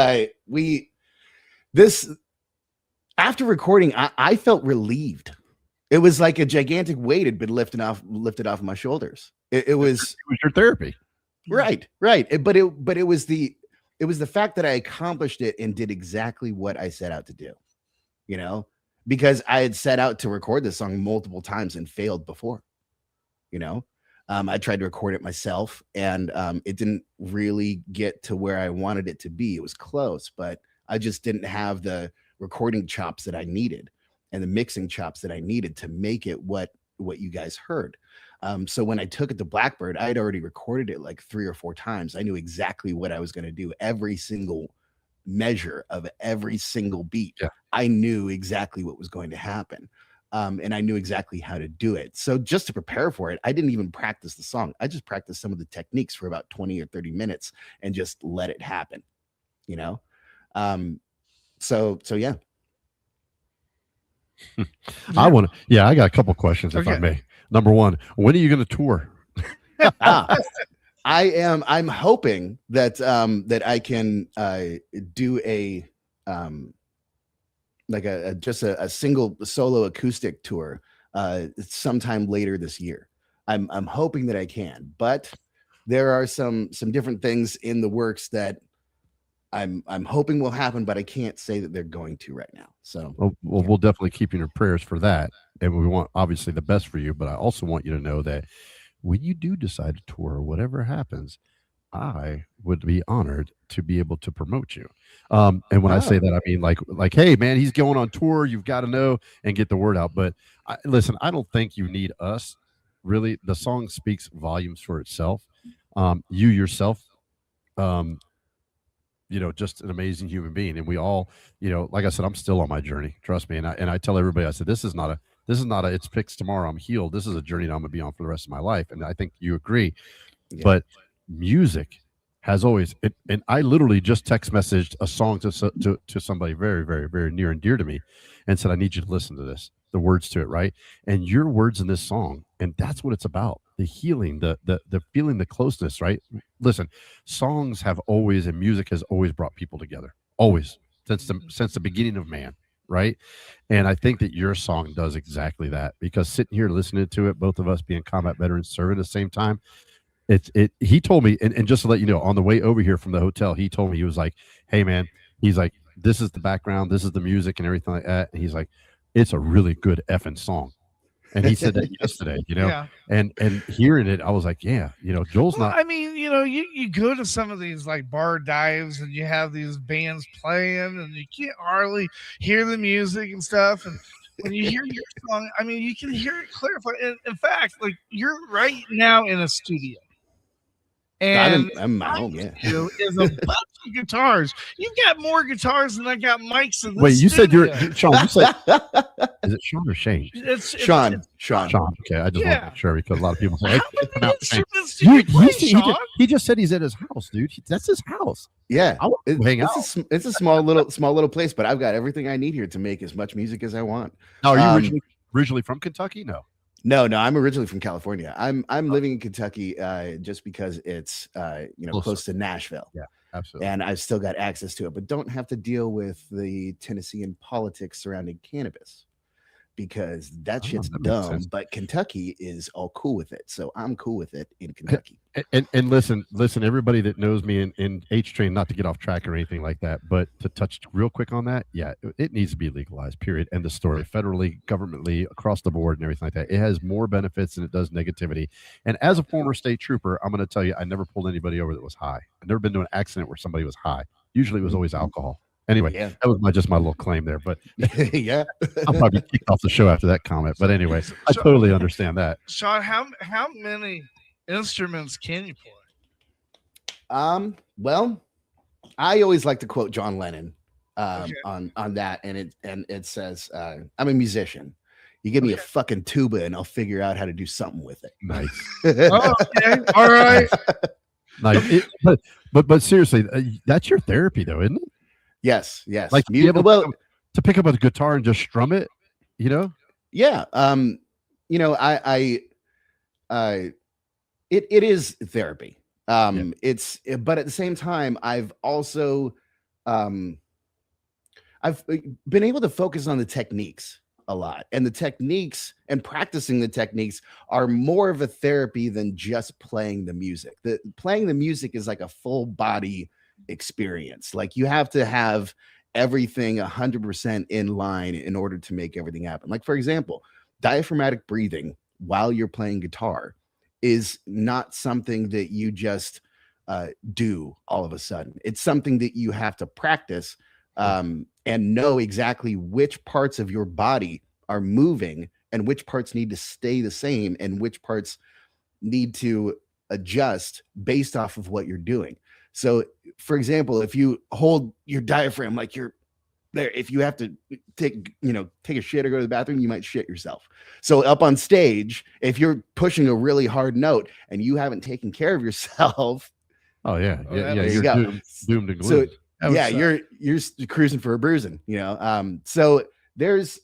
S17: after recording, I felt relieved. It was like a gigantic weight had been lifted off of my shoulders. It was
S6: your therapy.
S17: Right. But it was the fact that I accomplished it and did exactly what I set out to do, because I had set out to record this song multiple times and failed before, I tried to record it myself, and it didn't really get to where I wanted it to be. It was close, but I just didn't have the recording chops that I needed and the mixing chops that I needed to make it what you guys heard. So when I took it to Blackbird, I had already recorded it like 3 or 4 times. I knew exactly what I was going to do. Every single measure of every single beat. Yeah. I knew exactly what was going to happen. And I knew exactly how to do it. So just to prepare for it, I didn't even practice the song. I just practiced some of the techniques for about 20 or 30 minutes and just let it happen, So yeah.
S6: I got a couple questions, if I may. Number one, when are you going to tour?
S17: I'm hoping that that I can do a just a single solo acoustic tour sometime later this year. I'm hoping that I can, but there are some different things in the works that I'm hoping will happen, but I can't say that they're going to right now. So
S6: we'll definitely keep you in your prayers for that, and we want obviously the best for you. But I also want you to know that when you do decide to tour, or whatever happens, I would be honored to be able to promote you. And when I say that, I mean like, hey man, he's going on tour. You've got to know and get the word out. But listen, I don't think you need us. Really, the song speaks volumes for itself. You yourself, just an amazing human being. And we all, like I said, I'm still on my journey. Trust me. And I tell everybody, I said, this is not a it's fixed tomorrow, I'm healed. This is a journey that I'm gonna be on for the rest of my life. And I think you agree. Yeah. But music has always, and I literally just text messaged a song to somebody very, very, very near and dear to me and said, I need you to listen to this, the words to it, right? And your words in this song, and that's what it's about. The healing, the feeling, the closeness, right? Listen, songs have always, and music has always brought people together, always, since the beginning of man, right? And I think that your song does exactly that, because sitting here listening to it, both of us being combat veterans serving at the same time, he told me, and just to let you know, on the way over here from the hotel, he told me, he was like, hey man, he's like, this is the background, this is the music and everything like that. And he's like, it's a really good effing song. And he said that yesterday, yeah. And hearing it, I was like, yeah, Joel's not.
S5: I mean, you go to some of these like bar dives and you have these bands playing and you can't hardly hear the music and stuff. And when you hear your song, I mean, you can hear it clarified. In fact, like you're right now in a studio. And
S17: I'm in my home, yeah.
S5: Is a bunch of guitars. You've got more guitars than I got mics in the
S6: Wait, you
S5: studio.
S6: said you're Sean, you said is it Sean or Shane?
S17: It's Sean.
S6: Okay, I just want to make sure, because a lot of people say he just said he's at his house, dude. That's his house.
S17: Yeah,
S6: I want to hang out.
S17: It's a small little place, but I've got everything I need here to make as much music as I want.
S6: Now, are you originally from Kentucky?
S17: No, I'm originally from California. I'm living in Kentucky just because it's close to Nashville.
S6: Yeah, absolutely.
S17: And I've still got access to it, but don't have to deal with the Tennessean politics surrounding cannabis. because that shit's
S6: that makes
S17: dumb.
S6: sense.
S17: But Kentucky is all cool with it, so I'm cool with it in Kentucky.
S6: And listen, everybody that knows me in H Train, not to get off track or anything like that, but to touch real quick on that, yeah, it needs to be legalized, period. End of story. Federally, governmentally, across the board and everything like that. It has more benefits than it does negativity. And as a former state trooper, I'm going to tell you, I never pulled anybody over that was high. I've never been to an accident where somebody was high. Usually it was always alcohol. Anyway, that was just my little claim there, but
S17: yeah,
S6: I'll probably kick off the show after that comment. But anyway, I totally understand that.
S5: Sean, how many instruments can you play?
S17: Well, I always like to quote John Lennon on that, and it says, "I'm a musician. You give me a fucking tuba, and I'll figure out how to do something with it."
S6: Nice.
S5: Oh, okay, all right.
S6: Nice. But seriously, that's your therapy, though, isn't it?
S17: Yes.
S6: Like to be able to pick up a guitar and just strum it, you know?
S17: Yeah. You know, it is therapy. It's, but at the same time, I've also, I've been able to focus on the techniques a lot, and the techniques and practicing the techniques are more of a therapy than just playing the music. Playing the music is like a full body experience. Like you have to have everything 100% in line in order to make everything happen. Like, for example, diaphragmatic breathing while you're playing guitar is not something that you just do all of a sudden. It's something that you have to practice and know exactly which parts of your body are moving and which parts need to stay the same and which parts need to adjust based off of what you're doing. So, for example, if you hold your diaphragm like you're there, if you have to take a shit or go to the bathroom, you might shit yourself. So up on stage, if you're pushing a really hard note and you haven't taken care of yourself,
S6: you're doomed to gloom.
S17: So you're cruising for a bruising, you know. So there's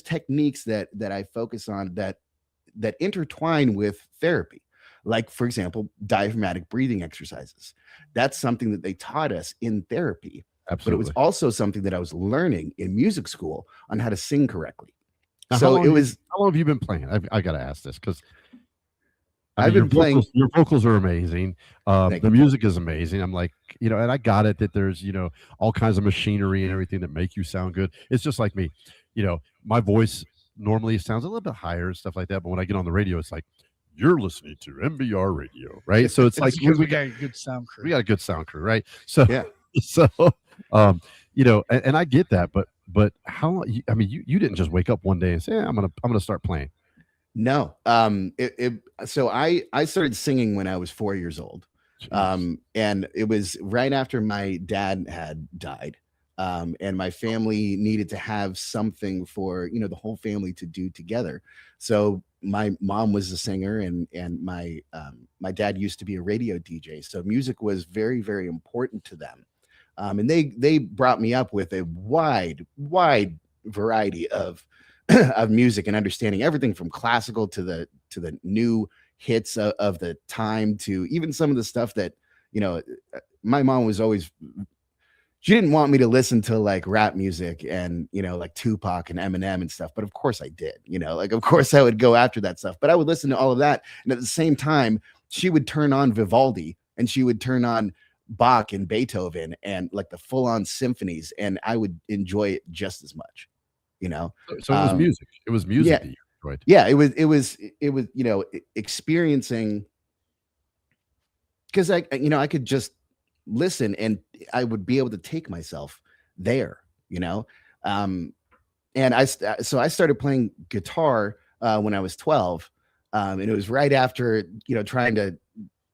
S17: techniques that I focus on that intertwine with therapy. Like, for example, diaphragmatic breathing exercises. That's something that they taught us in therapy.
S6: Absolutely.
S17: But it was also something that I was learning in music school on how to sing correctly.
S6: Now,
S17: so
S6: how long have you been playing? I got to ask this because
S17: I've been playing.
S6: Your vocals are amazing. The music is amazing. I'm like, and I got it that there's, all kinds of machinery and everything that make you sound good. It's just like me, my voice normally sounds a little bit higher and stuff like that. But when I get on the radio, it's like, you're listening to MBR radio, right? So it's like
S5: we got a good sound crew.
S6: We got a good sound crew, right? So and I get that, but how? I mean, you didn't just wake up one day and say, I'm gonna start playing.
S17: No. So I started singing when I was 4 years old. And it was right after my dad had died. And my family needed to have something for, the whole family to do together. So my mom was a singer and my dad used to be a radio DJ. So music was very, very important to them. And they brought me up with a wide variety of music and understanding everything from classical to the new hits of the time to even some of the stuff that, my mom was always, she didn't want me to listen to like rap music and, like Tupac and Eminem and stuff. But of course I did, of course I would go after that stuff, but I would listen to all of that. And at the same time, she would turn on Vivaldi and she would turn on Bach and Beethoven and like the full on symphonies. And I would enjoy it just as much,
S6: So it was music. It was music.
S17: Yeah,
S6: that you enjoyed.
S17: Yeah. It was, experiencing, because I could just listen and I would be able to take myself there, and I started playing guitar when I was 12, and it was right after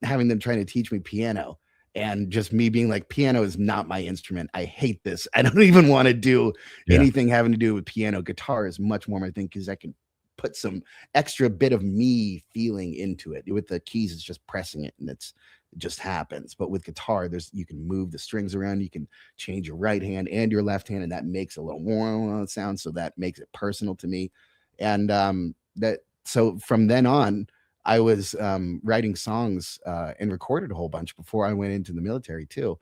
S17: having them trying to teach me piano, and just me being like, piano is not my instrument. I hate this. I don't even want to do anything having to do with piano. Guitar is much more my thing because I can put some extra bit of me feeling into it. With the keys, it's just pressing it and it just happens. But with guitar, you can move the strings around. You can change your right hand and your left hand, and that makes a little sound. So that makes it personal to me. And so from then on, I was writing songs and recorded a whole bunch before I went into the military too.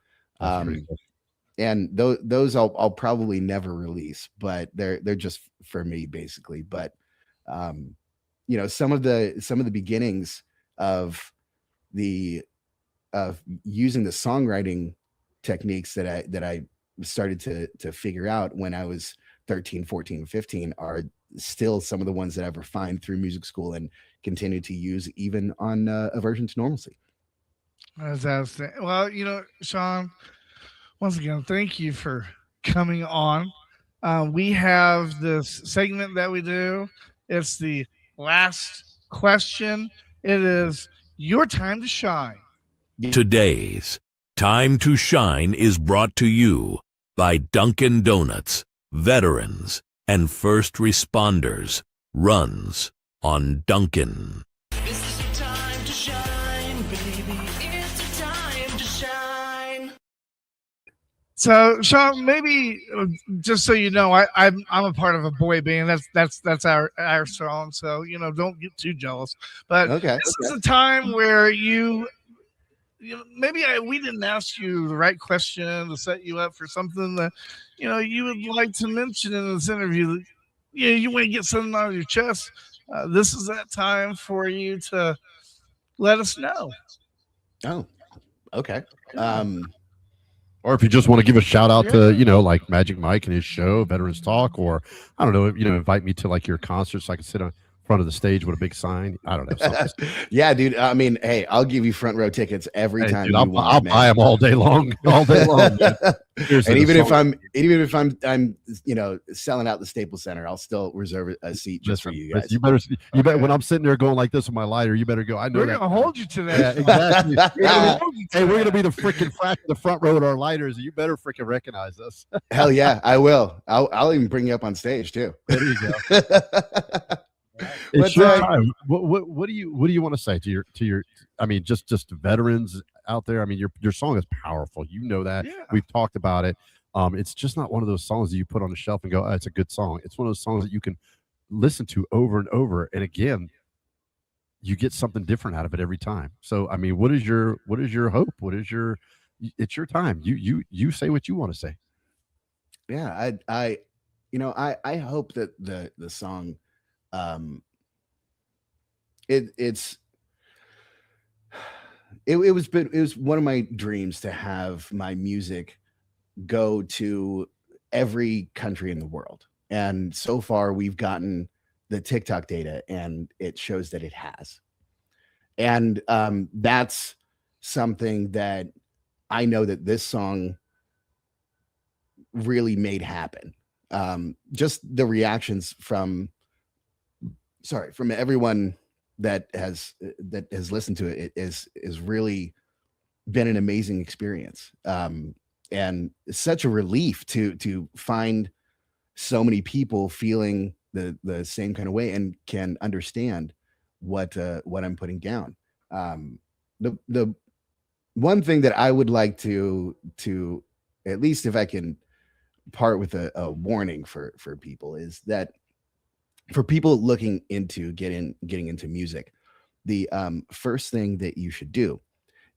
S17: and those I'll probably never release, but they're just for me basically. But you know, some of the beginnings of using the songwriting techniques that I started to figure out when I was 13, 14, 15 are still some of the ones that I've refined through music school and continue to use even on Aversion to Normalcy.
S5: That's outstanding. Well, you know, Sean, once again, thank you for coming on. We have this segment that we do. It's the last question. It is your time to shine.
S3: Today's Time to Shine is brought to you by Dunkin' Donuts, veterans, and first responders. Runs on Dunkin'.
S4: This is your time to shine, baby. It's your time to shine.
S5: So, Sean, maybe just so you know, I'm a part of a boy band. That's our song. So, you know, don't get too jealous. But this is a time where you know, maybe we didn't ask you the right question to set you up for something that, you know, you would like to mention in this interview. That, you know, you want to get something out of your chest. This is that time for you to let us know.
S17: Oh, okay.
S6: Or if you just want to give a shout out to, you know, like Magic Mike and his show, Veterans Talk, or I don't know, you know, invite me to like your concert so I can sit on front of the stage with a big sign. I don't know.
S17: Yeah, dude. I mean, hey, I'll give you front row tickets every time.
S6: Dude,
S17: you
S6: I'll
S17: want,
S6: buy them all day long. All day long.
S17: And even if I'm you know, selling out the Staples Center, I'll still reserve a seat just for you guys.
S6: You better when I'm sitting there going like this with my lighter, you better go. I know
S5: we're gonna hold you to that.
S6: Yeah, exactly. Hey, we're gonna be the freaking the front row with our lighters. You better freaking recognize us.
S17: Hell yeah, I will. I'll even bring you up on stage too.
S6: There you go. It's your time. What do you want to say to your I mean, just veterans out there? I mean, your song is powerful. You know that.
S5: Yeah.
S6: We've talked about it. It's just not one of those songs that you put on the shelf and go, oh, it's a good song. It's one of those songs that you can listen to over and over. And again, you get something different out of it every time. So, I mean, what is your hope? It's your time. You say what you want to say.
S17: Yeah. I hope that the song, it was one of my dreams to have my music go to every country in the world, and so far we've gotten the TikTok data and it shows that it has, and that's something that I know that this song really made happen. Just the reactions from everyone that has listened to it is really been an amazing experience. And it's such a relief to find so many people feeling the same kind of way and can understand what I'm putting down. The one thing that I would like to at least, if I can part with a warning for people, is that for people looking into getting into music, the first thing that you should do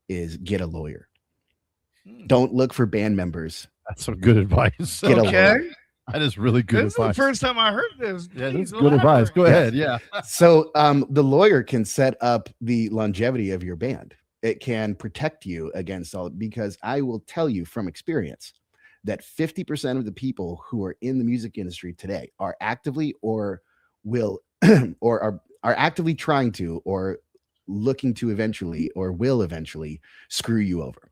S17: is get a lawyer. Don't look for band members.
S6: That's some good advice.
S17: Get a lawyer.
S6: That is really good
S5: This
S6: advice.
S5: is the first time I heard this.
S6: Yeah,
S5: Jeez,
S6: that's good advice. Go ahead. Yeah.
S17: So the lawyer can set up the longevity of your band. It can protect you against all, because I will tell you from experience that 50% of the people who are in the music industry today are actively or will or are actively trying to or looking to eventually or will eventually screw you over.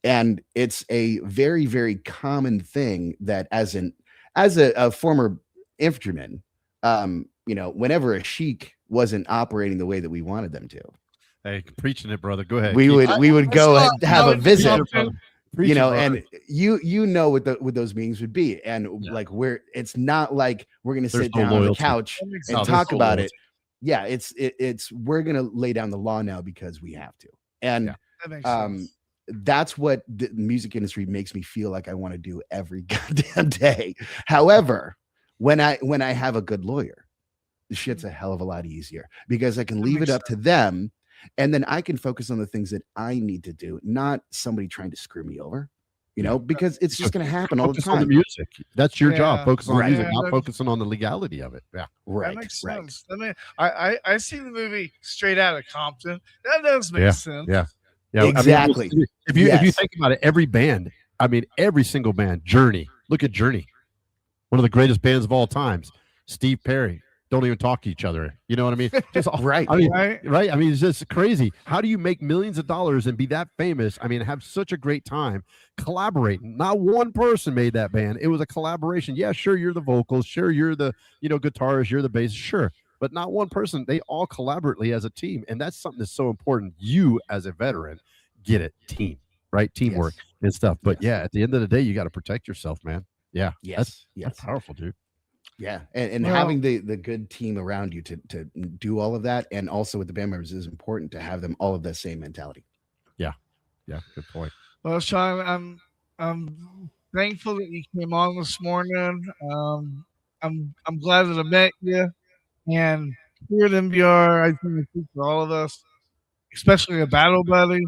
S17: And it's a very, very common thing that as a former infantryman, you know, whenever a sheik wasn't operating the way that we wanted them to,
S6: hey, preaching it, brother. Go ahead.
S17: we would go and have a visit,
S6: Preach
S17: you know,
S6: it,
S17: and you know what those meetings would be, and like it's not like we're gonna sit down on the couch and talk about it. Yeah, it's we're gonna lay down the law now because we have to, and
S5: That makes sense.
S17: that's what the music industry makes me feel like I want to do every goddamn day. However, when I have a good lawyer, the shit's a hell of a lot easier because I can leave it up to them, and then I can focus on the things that I need to do, not somebody trying to screw me over. you know, because it's just going to happen all the
S6: Focus on the
S17: time.
S6: music. That's your job.
S5: Yeah.
S6: Focus on
S17: Right.
S6: music,
S5: Yeah,
S6: not
S5: that's-
S6: focusing on the legality of it. Yeah.
S17: Right.
S5: That makes
S17: Right.
S5: sense. I see the movie Straight Outta Compton. That does make sense.
S6: Yeah. Yeah.
S17: Exactly.
S6: I mean, if you
S17: Yes.
S6: think about it, every band, I mean, every single band, Journey, look at Journey, one of the greatest bands of all times. Steve Perry, don't even talk to each other. You know what I mean? Just
S17: Right.
S6: I mean,
S5: Right.
S6: right. I mean, it's just crazy. How do you make millions of dollars and be that famous? I mean, have such a great time collaborating. Not one person made that band. It was a collaboration. Yeah, sure, you're the vocals. Sure, you're the, guitarist. You're the bass. Sure. But not one person. They all collaboratively as a team. And that's something that's so important. You, as a veteran, get it. Team, right? Teamwork and stuff. But yeah, at the end of the day, you got to protect yourself, man. Yeah.
S17: Yes.
S6: That's powerful, dude.
S17: Yeah, and
S5: Well-
S17: having the good team around you to do all of that, and also with the band members, is important to have them all of the same mentality.
S6: Yeah. Good point.
S5: Well, Sean, I'm thankful that you came on this morning. I'm glad that I met you, and here at MBR, I think I speak for all of us, especially a battle buddy.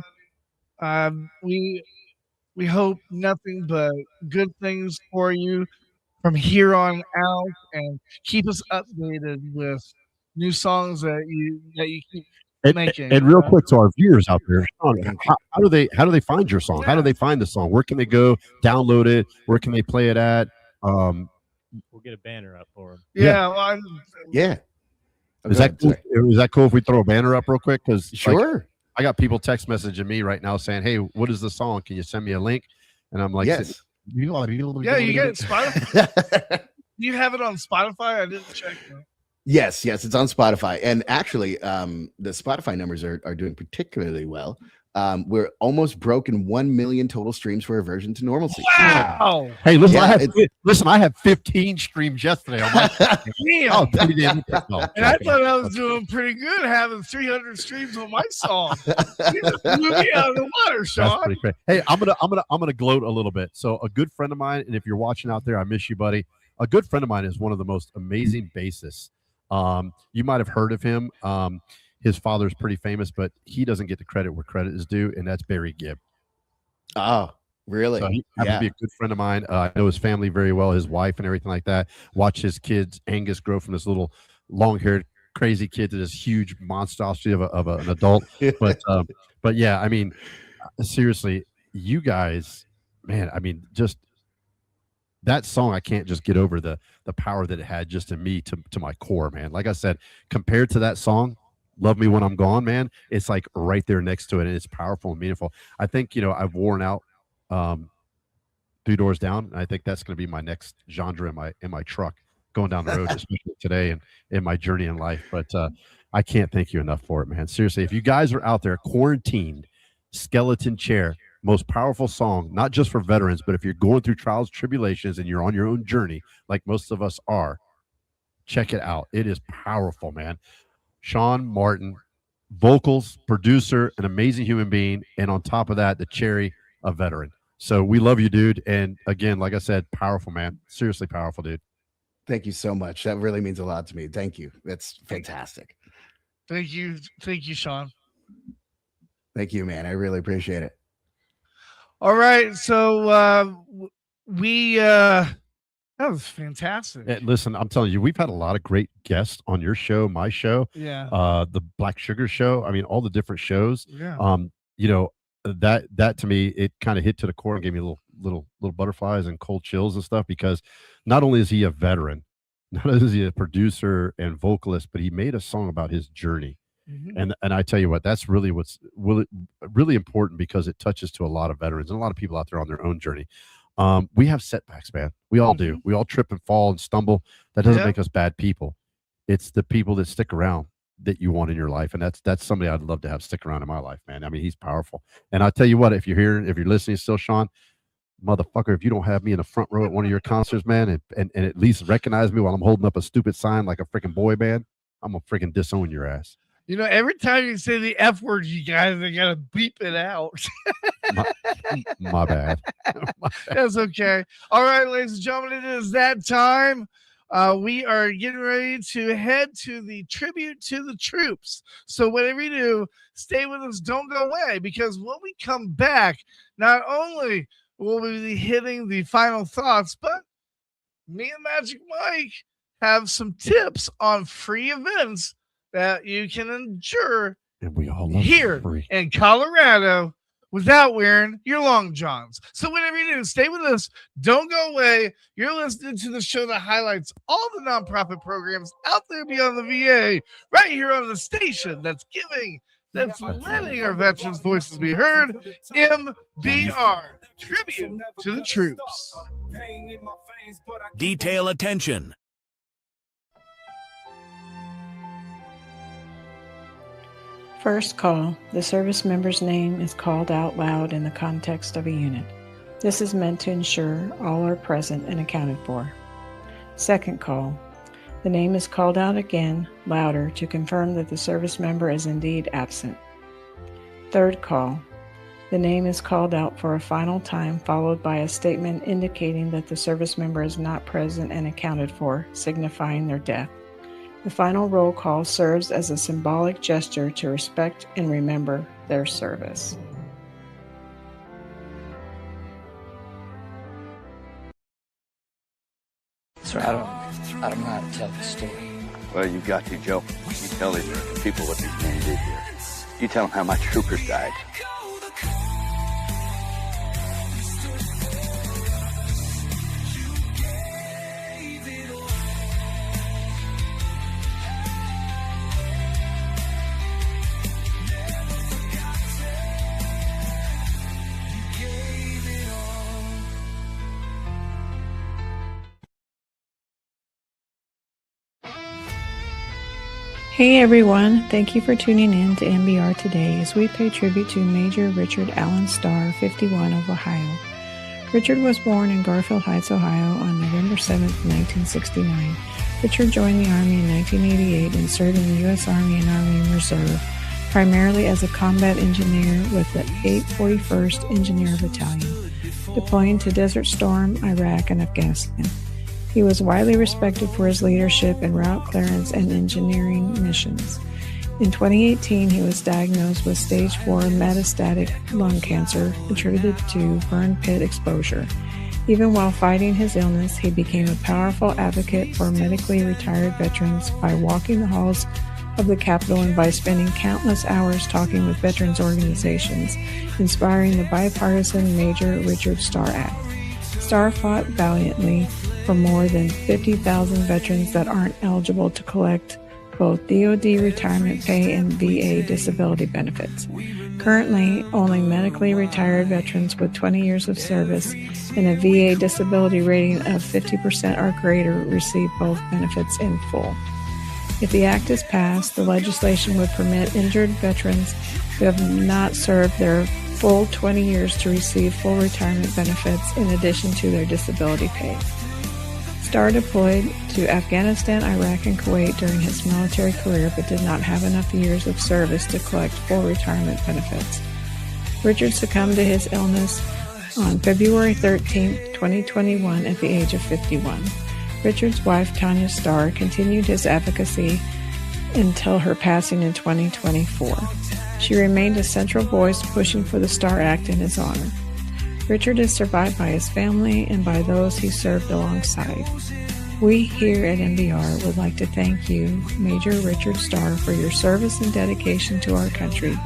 S5: We hope nothing but good things for you from here on out, and keep us updated with new songs that you keep making.
S6: And real quick to our viewers out there, Sean, how do they find your song? How do they find the song? Where can they go download it? Where can they play it at?
S8: We'll get a banner up for them.
S5: Yeah, well,
S17: Yeah.
S6: Is that cool? Is that cool if we throw a banner up real quick? Because
S17: Sure.
S6: I got people text messaging me right now saying, "Hey, what is the song? Can you send me a link?" And I'm like,
S17: Yes.
S5: yeah, you get it Spotify. You have it on Spotify? I didn't check that.
S17: Yes, it's on Spotify, and actually, the Spotify numbers are doing particularly well. We're almost broken 1 million total streams for Aversion to Normalcy.
S5: Wow!
S6: Hey, listen,
S17: Yeah,
S6: I had 15 streams yesterday. On my
S5: Damn.
S6: Oh, pretty damn good. No,
S5: And I thought I was doing pretty good having 300 streams on my song. You just blew me out of the water,
S6: That's
S5: Sean.
S6: pretty great. Hey, I'm gonna gloat a little bit. So a good friend of mine, and if you're watching out there, I miss you, buddy. A good friend of mine is one of the most amazing bassists. You might have heard of him. His father's pretty famous, but he doesn't get the credit where credit is due, and that's Barry Gibb.
S17: Oh, really?
S6: So he happens to be a good friend of mine. I know his family very well, his wife and everything like that. Watch his kids, Angus, grow from this little long-haired crazy kid to this huge monstrosity of an adult. But yeah, I mean, seriously, you guys, man, I mean, just that song, I can't just get over the power that it had just in me to my core, man. Like I said, compared to that song, Love Me When I'm Gone, man, it's like right there next to it, and it's powerful and meaningful. I think, I've worn out Three Doors Down, and I think that's going to be my next genre in my truck going down the road, especially today and in my journey in life. But I can't thank you enough for it, man. Seriously, if you guys are out there quarantined, Skeleton Chair, most powerful song, not just for veterans, but if you're going through trials, tribulations, and you're on your own journey, like most of us are, check it out. It is powerful, man. Sean Martin, vocals, producer, an amazing human being, and on top of that, the cherry, a veteran. So we love you, dude. And again, like I said, powerful, man. Seriously powerful, dude.
S17: Thank you so much. That really means a lot to me. Thank you. That's fantastic.
S5: Thank you, Sean.
S17: Thank you, man. I really appreciate it.
S5: All right, so that was fantastic.
S6: And listen, I'm telling you, we've had a lot of great guests on your show, my show,
S5: Yeah.
S6: The Black Sugar Show. I mean, all the different shows.
S5: Yeah.
S6: That to me, it kind of hit to the core and gave me little butterflies and cold chills and stuff, because not only is he a veteran, not only is he a producer and vocalist, but he made a song about his journey.
S5: Mhm.
S6: And I tell you what, that's really what's really important, because it touches to a lot of veterans and a lot of people out there on their own journey. We have setbacks, man. We all do. We all trip and fall and stumble. That doesn't
S5: Yeah.
S6: make us bad people. It's the people that stick around that you want in your life. And that's somebody I'd love to have stick around in my life, man. I mean, he's powerful. And I tell you what, if you're listening still, Sean, motherfucker, if you don't have me in the front row at one of your concerts, man, and at least recognize me while I'm holding up a stupid sign like a freaking boy band, I'm gonna freaking disown your ass.
S5: Every time you say the F word, you guys are gonna beep it out.
S6: My bad.
S5: That's okay. All right, ladies and gentlemen, it is that time. We are getting ready to head to the tribute to the troops. So whatever you do, stay with us. Don't go away, because when we come back, not only we'll be hitting the final thoughts, but me and Magic Mike have some tips on free events that you can endure
S6: And we all love
S5: here
S6: free.
S5: in Colorado without wearing your long johns. So whatever you do, stay with us. Don't go away. You're listening to the show that highlights all the nonprofit programs out there beyond the VA, right here on the station that's letting our veterans' voices be heard. MBR, tribute to the troops.
S3: Detail attention.
S18: First call. The service member's name is called out loud in the context of a unit. This is meant to ensure all are present and accounted for. Second call. The name is called out again, louder, to confirm that the service member is indeed absent. Third call. The name is called out for a final time, followed by a statement indicating that the service member is not present and accounted for, signifying their death. The final roll call serves as a symbolic gesture to respect and remember their service.
S19: Sir, I don't know how to tell the story.
S20: Well, you got to, Joe. You tell these people what these men did here. You tell them how my troopers died.
S18: Hey everyone, thank you for tuning in to MBR today as we pay tribute to Major Richard Allen Starr, 51 of Ohio. Richard was born in Garfield Heights, Ohio on November 7, 1969. Richard joined the Army in 1988 and served in the U.S. Army and Army Reserve, primarily as a combat engineer with the 841st Engineer Battalion, deploying to Desert Storm, Iraq, and Afghanistan. He was widely respected for his leadership in route clearance and engineering missions. In 2018, he was diagnosed with stage 4 metastatic lung cancer attributed to burn pit exposure. Even while fighting his illness, he became a powerful advocate for medically retired veterans by walking the halls of the Capitol and by spending countless hours talking with veterans organizations, inspiring the bipartisan Major Richard Starr Act. Starr fought valiantly for more than 50,000 veterans that aren't eligible to collect both DoD retirement pay and VA disability benefits. Currently, only medically retired veterans with 20 years of service and a VA disability rating of 50% or greater receive both benefits in full. If the act is passed, the legislation would permit injured veterans who have not served their full 20 years to receive full retirement benefits in addition to their disability pay. Starr deployed to Afghanistan, Iraq, and Kuwait during his military career but did not have enough years of service to collect full retirement benefits. Richard succumbed to his illness on February 13, 2021 at the age of 51. Richard's wife, Tanya Starr, continued his advocacy until her passing in 2024. She remained a central voice pushing for the Starr Act in his honor. Richard is survived by his family and by those he served alongside. We here at MBR would like to thank you, Major Richard Starr, for your service and dedication to our country.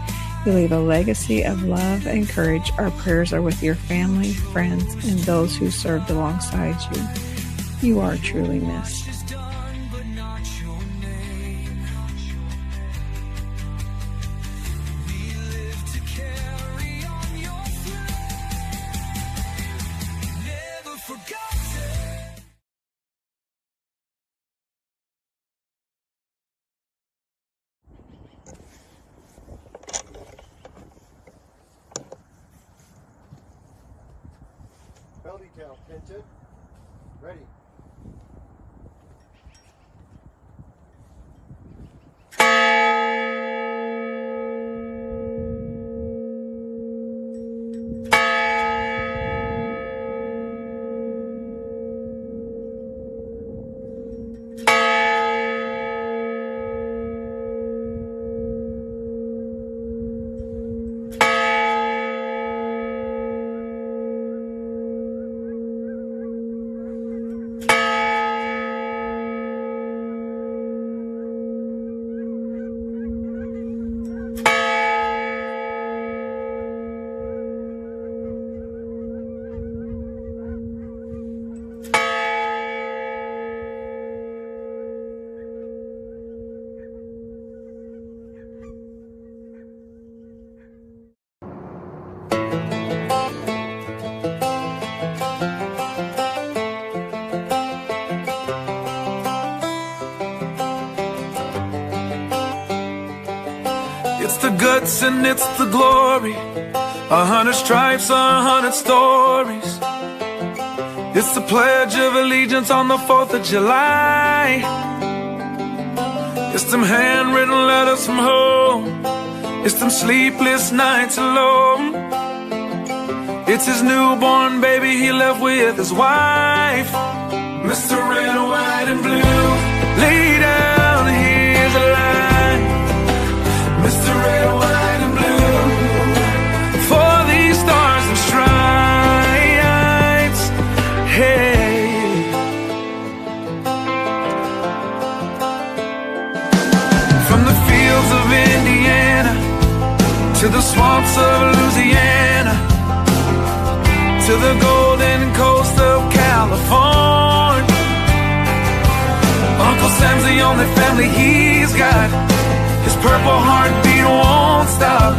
S18: You leave a legacy of love and courage. Our prayers are with your family, friends, and those who served alongside you. You are truly missed.
S6: Bell detail, pinted, ready.
S4: the guts and it's the glory. 100 stripes, 100 stories. It's the Pledge of Allegiance on the 4th of July. It's them handwritten letters from home. It's them sleepless nights alone. It's his newborn baby he left with his wife. Mr. Red, White, and Blue, lay down, here's a line. Mr. Red, White, and Blue, for these stars and stripes. Hey. From the fields of Indiana to the swamps of Louisiana, to the golden coast of California, Uncle Sam's the only family he's got. His purple heartbeat won't stop,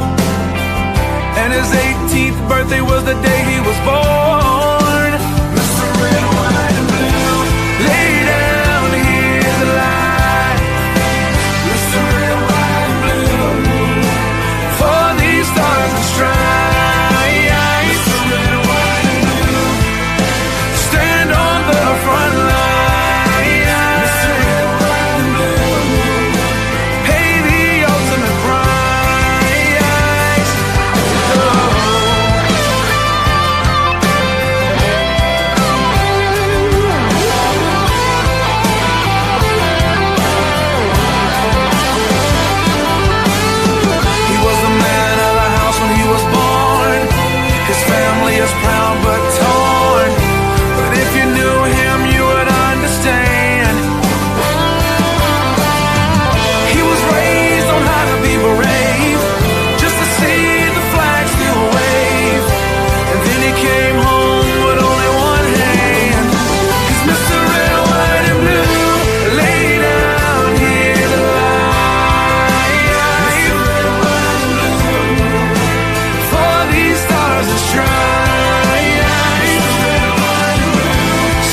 S4: and his 18th birthday was the day he was born. Mr. Red, White, and Blue, lay down, here's the line. Mr. Red, White, and Blue, for these stars and stripes. Mr. Red, White, and Blue, stand on the front line. Mr. Red, White, and Blue, pay the ultimate price. He was the man of the house when he was born. His family is proud but torn. But if you knew him, you would understand. He was raised on how to be brave, just to see the flag still wave. And then he came home with only one hand. 'Cause Mr. Red, White, and Blue, lay down, here's the line. Mr. Red, White, and Blue, for these stars and stripes.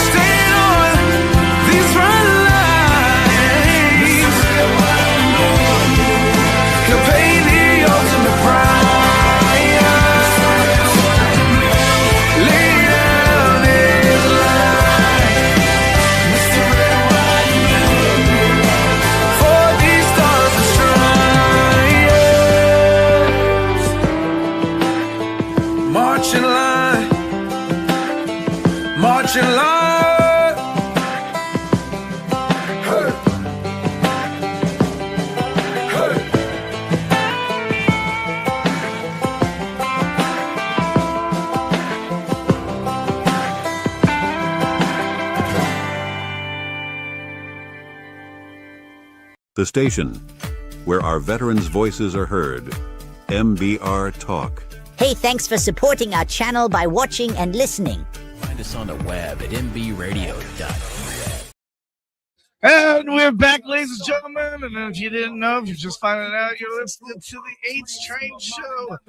S4: Stand on these front lines. He'll pay the ultimate price. Lay down his life. Mr. Red, White, and Blue, for these stars and stripes. March in line, march in line. Hey. Hey.
S9: The station where our veterans' voices are heard. MBR Talk.
S10: Hey, thanks for supporting our channel by watching and listening.
S2: Find us on the web at mbradio.us.
S5: And we're back, ladies and gentlemen. And if you didn't know, if you're just finding out, you're listening to the H Train Show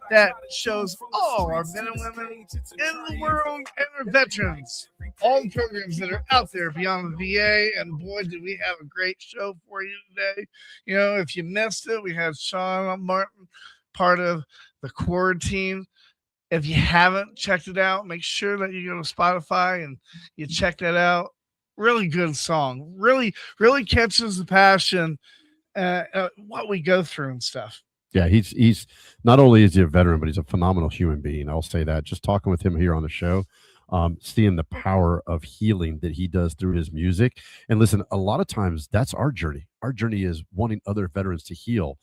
S5: that shows all our men and women in the world and our veterans, all the programs that are out there beyond the VA. And boy, did we have a great show for you today. You know, if you missed it, we had Sean Martin, part of the quarantine. If you haven't checked it out, make sure that you go to Spotify and you check that out. Really good song. Really catches the passion, what we go through and stuff.
S6: Yeah, he's not only is he a veteran, but he's a phenomenal human being. I'll say that. Just talking with him here on the show, seeing the power of healing that he does through his music. And listen, a lot of times that's our journey. Our journey is wanting other veterans to heal.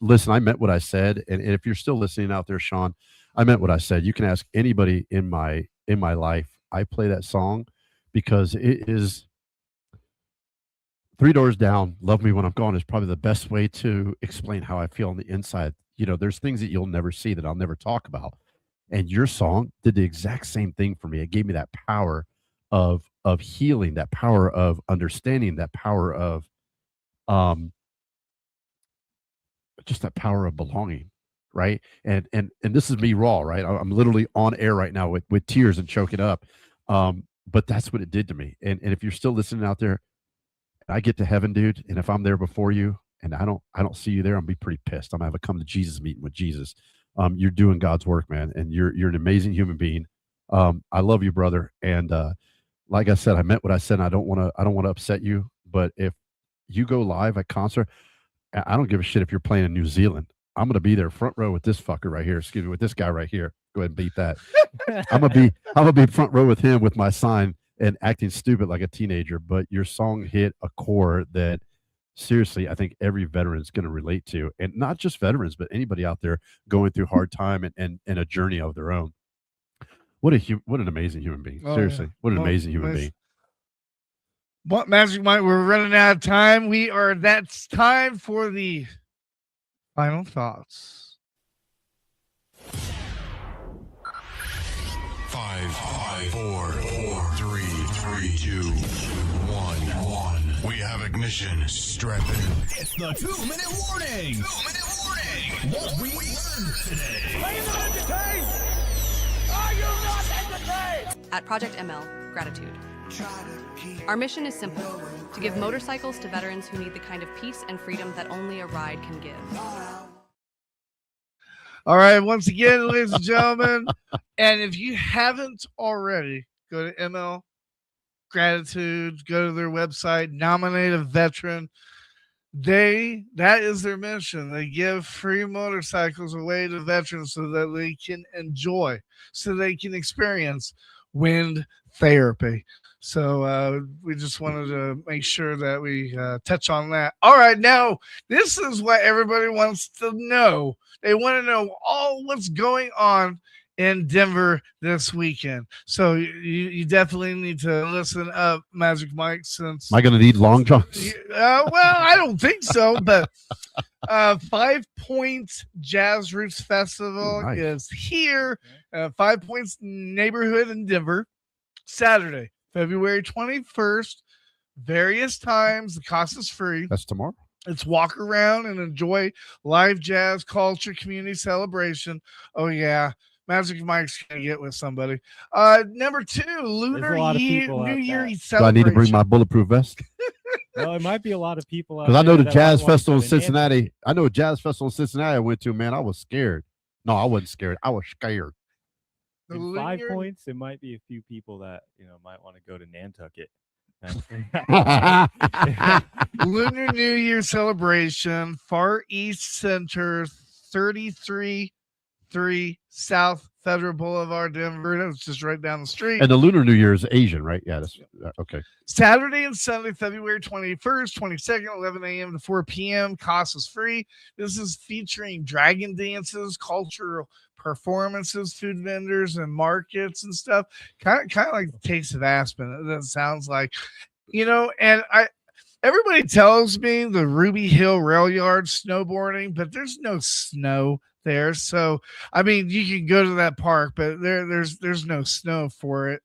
S6: Listen, I meant what I said, and if you're still listening out there, Sean, I meant what I said. You can ask anybody in my life. I play that song because it is Three Doors Down, Love Me When I'm Gone is probably the best way to explain how I feel on the inside. You know, there's things that you'll never see that I'll never talk about. And your song did the exact same thing for me. It gave me that power of healing, that power of understanding, that power of just that power of belonging, right? And this is me raw, right? I'm literally on air right now with tears and choking up. But that's what it did to me. And if you're still listening out there, I get to heaven, dude, and if I'm there before you, and I don't see you there, I'm gonna be pretty pissed. I'm gonna have a come to Jesus meeting with Jesus. You're doing God's work, man, and you're an amazing human being. I love you, brother. And like I said, I meant what I said. And I don't want to upset you, but if you go live at concert, I don't give a shit if you're playing in New Zealand. I'm gonna be there front row with this fucker right here. Excuse me, with this guy right here. Go ahead and beat that. I'm gonna be front row with him with my sign and acting stupid like a teenager. But your song hit a chord that seriously I think every veteran is going to relate to, and not just veterans, but anybody out there going through hard time and a journey of their own. What an amazing human being. Seriously, yeah. What an amazing human being.
S5: What Magic Mike? We're running out of time. That's time for the final thoughts.
S21: 5, 4, 3, 2, 1. We have ignition. Strap in.
S1: It's the 2-minute warning. 2-minute warning. What we learned today. Are you not entertained? Are you not entertained?
S22: At Project ML, gratitude. Our mission is simple: to give motorcycles to veterans who need the kind of peace and freedom that only a ride can give.
S5: All right, once again, ladies and gentlemen, and if you haven't already, go to ML Gratitude, go to their website, nominate a veteran. That is their mission. They give free motorcycles away to veterans so that they can enjoy, so they can experience wind therapy. So we just wanted to make sure that we touch on that. All right, now this is what everybody wants to know. They want to know all what's going on in Denver this weekend. So you definitely need to listen up, Magic Mike. Since
S6: am I going to need long johns?
S5: Well, I don't think so, but 5 Points Jazz Roots Festival is here. 5 Points neighborhood in Denver, Saturday, February 21st. Various times. The cost is free.
S6: That's tomorrow.
S5: It's walk around and enjoy live jazz, culture, community celebration. Oh, yeah. Magic Mike's going to get with somebody. Number 2, Lunar New Year celebration.
S6: Do I need to bring my bulletproof vest?
S8: Well, it might be a lot of people out
S6: because I know
S8: there
S6: the
S8: that
S6: jazz
S8: might want to
S6: festival
S8: go
S6: in
S8: to
S6: Cincinnati. I know a jazz festival in Cincinnati I went to, man. I was scared. No, I wasn't scared. I was scared.
S8: In 5 Points, it might be a few people that might want to go to Nantucket.
S5: Lunar New Year celebration, Far East Center, 33 South Federal Boulevard, Denver. That's just right down the street.
S6: And the Lunar New Year is Asian, right? Yeah, that's okay.
S5: Saturday and Sunday, February 21st, 22nd, 11 a.m. to 4 p.m. Cost is free. This is featuring dragon dances, cultural performances, food vendors, and markets and stuff. Kind of like the Taste of Aspen. That sounds like, and everybody tells me the Ruby Hill Rail Yard snowboarding, but there's no snow there. So I mean, you can go to that park, but there's no snow for it.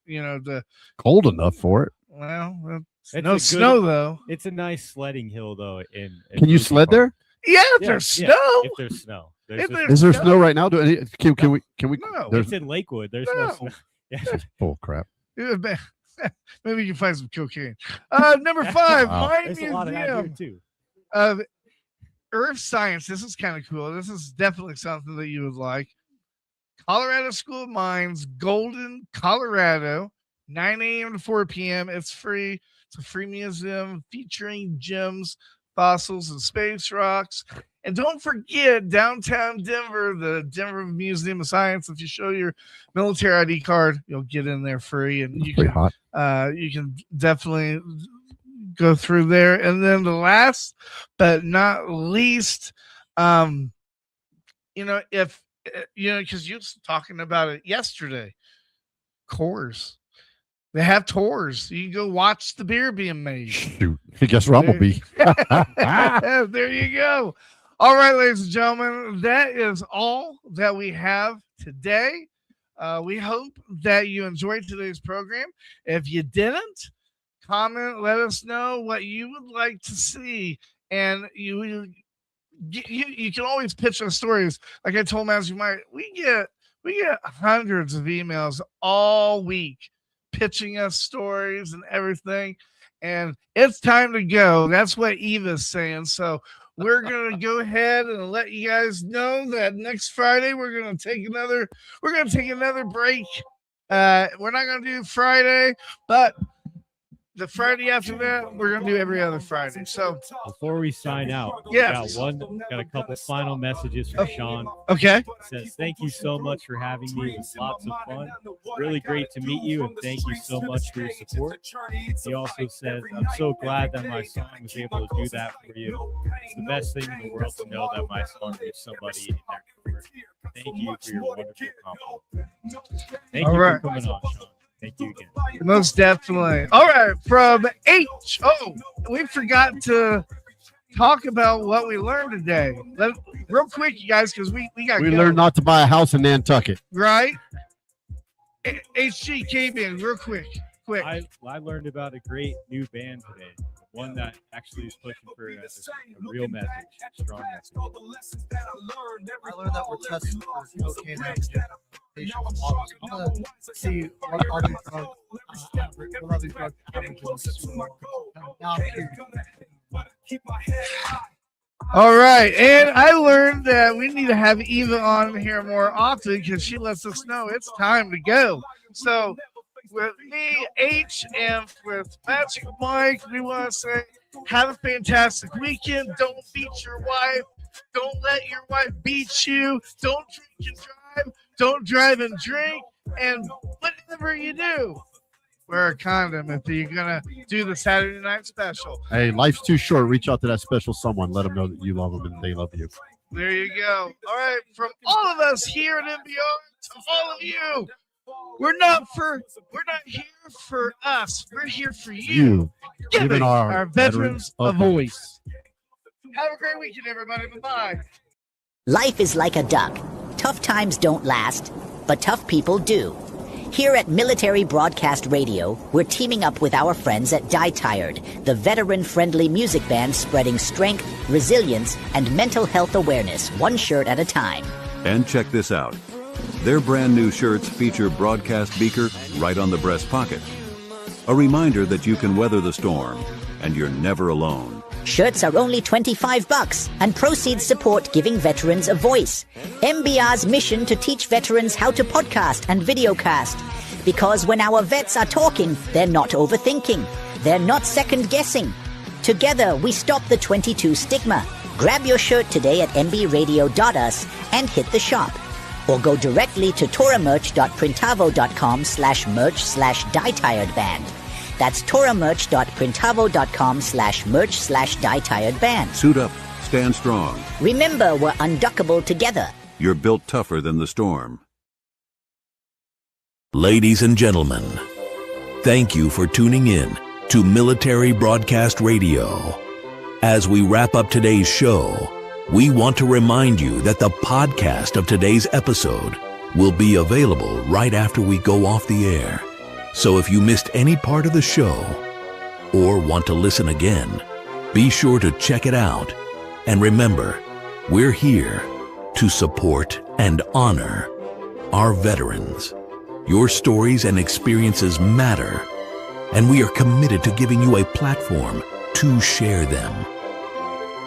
S6: Cold enough for it.
S5: Well,
S8: It's
S5: no
S8: a
S5: snow though.
S8: It's a nice sledding hill though. In
S6: Can you sled there?
S5: Yeah, if there's snow.
S8: If there's sno.
S6: Is there snow right now? Can we?
S5: No.
S8: It's in Lakewood. There's no snow. Yeah.
S6: Bull crap.
S5: Maybe you can find some cocaine. Number 5, my
S8: There's a lot of that here,
S5: museum
S8: too.
S5: Earth Science. This is kind of cool. This is definitely something that you would like. Colorado School of Mines, Golden, Colorado, 9 a.m. to 4 p.m. It's free. It's a free museum featuring gems, fossils, and space rocks. And don't forget, downtown Denver, the Denver Museum of Science. If you show your military ID card, you'll get in there free, and you can definitely go through there. And then the last but not least, because you was talking about it yesterday, Coors. They have tours. You can go watch the beer being made.
S6: Shoot. Guess where I'm going to be.
S5: There you go. All right, ladies and gentlemen, that is all that we have today. We hope that you enjoyed today's program. If you didn't, comment, let us know what you would like to see. And you can always pitch us stories. Like I told Matthew Mike, we get hundreds of emails all week pitching us stories and everything. And it's time to go. That's what Eva's saying. So we're gonna go ahead and let you guys know that next Friday we're gonna take another break. We're not gonna do Friday, but the Friday after that, we're gonna do every other Friday. So
S8: before we sign out,
S5: yeah,
S8: got a couple final messages from Sean.
S5: Okay.
S8: It says, thank you so much for having me. It was lots of fun. Really great to meet you, and thank you so much for your support. He also says, I'm so glad that my song was able to do that for you. It's the best thing in the world to know that my song reached somebody in their career. Thank you for your wonderful compliment. Thank you for coming on, Sean. Thank you again.
S5: Most definitely. All right, from H. Oh, we forgot to talk about what we learned today. Real quick, you guys, because we got.
S6: We learned not to buy a house in Nantucket.
S5: Right. HG came in real quick.
S8: I learned about a great new band today. One that actually is pushing for a real message, a strong message.
S7: I learned that we're testing for cocaine addiction. I'm going to see what other drug
S5: All right, and I learned that we need to have Eva on here more often because she lets us know it's time to go. So with me, H, and with Magic Mike, we want to say have a fantastic weekend. Don't beat your wife. Don't let your wife beat you. Don't drink and drive. Don't drive and drink. And whatever you do, wear a condom if you're going to do the Saturday night special.
S6: Hey, life's too short. Reach out to that special someone. Let them know that you love them and they love you.
S5: There you go. All right, from all of us here at MBR to all of you, we're not here for us. We're here for you. Giving our veterans a voice. Have a great weekend, everybody. Bye-bye.
S10: Life is like a duck. Tough times don't last, but tough people do. Here at Military Broadcast Radio, we're teaming up with our friends at Die Tired, the veteran-friendly music band spreading strength, resilience, and mental health awareness, one shirt at a time.
S9: And check this out. Their brand new shirts feature broadcast beaker right on the breast pocket. A reminder that you can weather the storm and you're never alone.
S10: Shirts are only $25 and proceeds support giving veterans a voice. MBR's mission to teach veterans how to podcast and videocast. Because when our vets are talking, they're not overthinking. They're not second-guessing. Together, we stop the 22 stigma. Grab your shirt today at mbradio.us and hit the shop. Or go directly to toramerch.printavo.com/merch/dietiredband. That's toramerch.printavo.com/merch/dietiredband.
S9: Suit up, stand strong.
S10: Remember, we're unduckable together.
S9: You're built tougher than the storm.
S3: Ladies and gentlemen, thank you for tuning in to Military Broadcast Radio. As we wrap up today's show, we want to remind you that the podcast of today's episode will be available right after we go off the air. So if you missed any part of the show or want to listen again, be sure to check it out. And remember, we're here to support and honor our veterans. Your stories and experiences matter, and we are committed to giving you a platform to share them.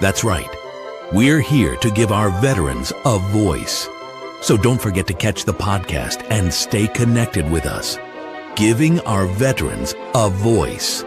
S3: That's right. We're here to give our veterans a voice. So don't forget to catch the podcast and stay connected with us. Giving our veterans a voice.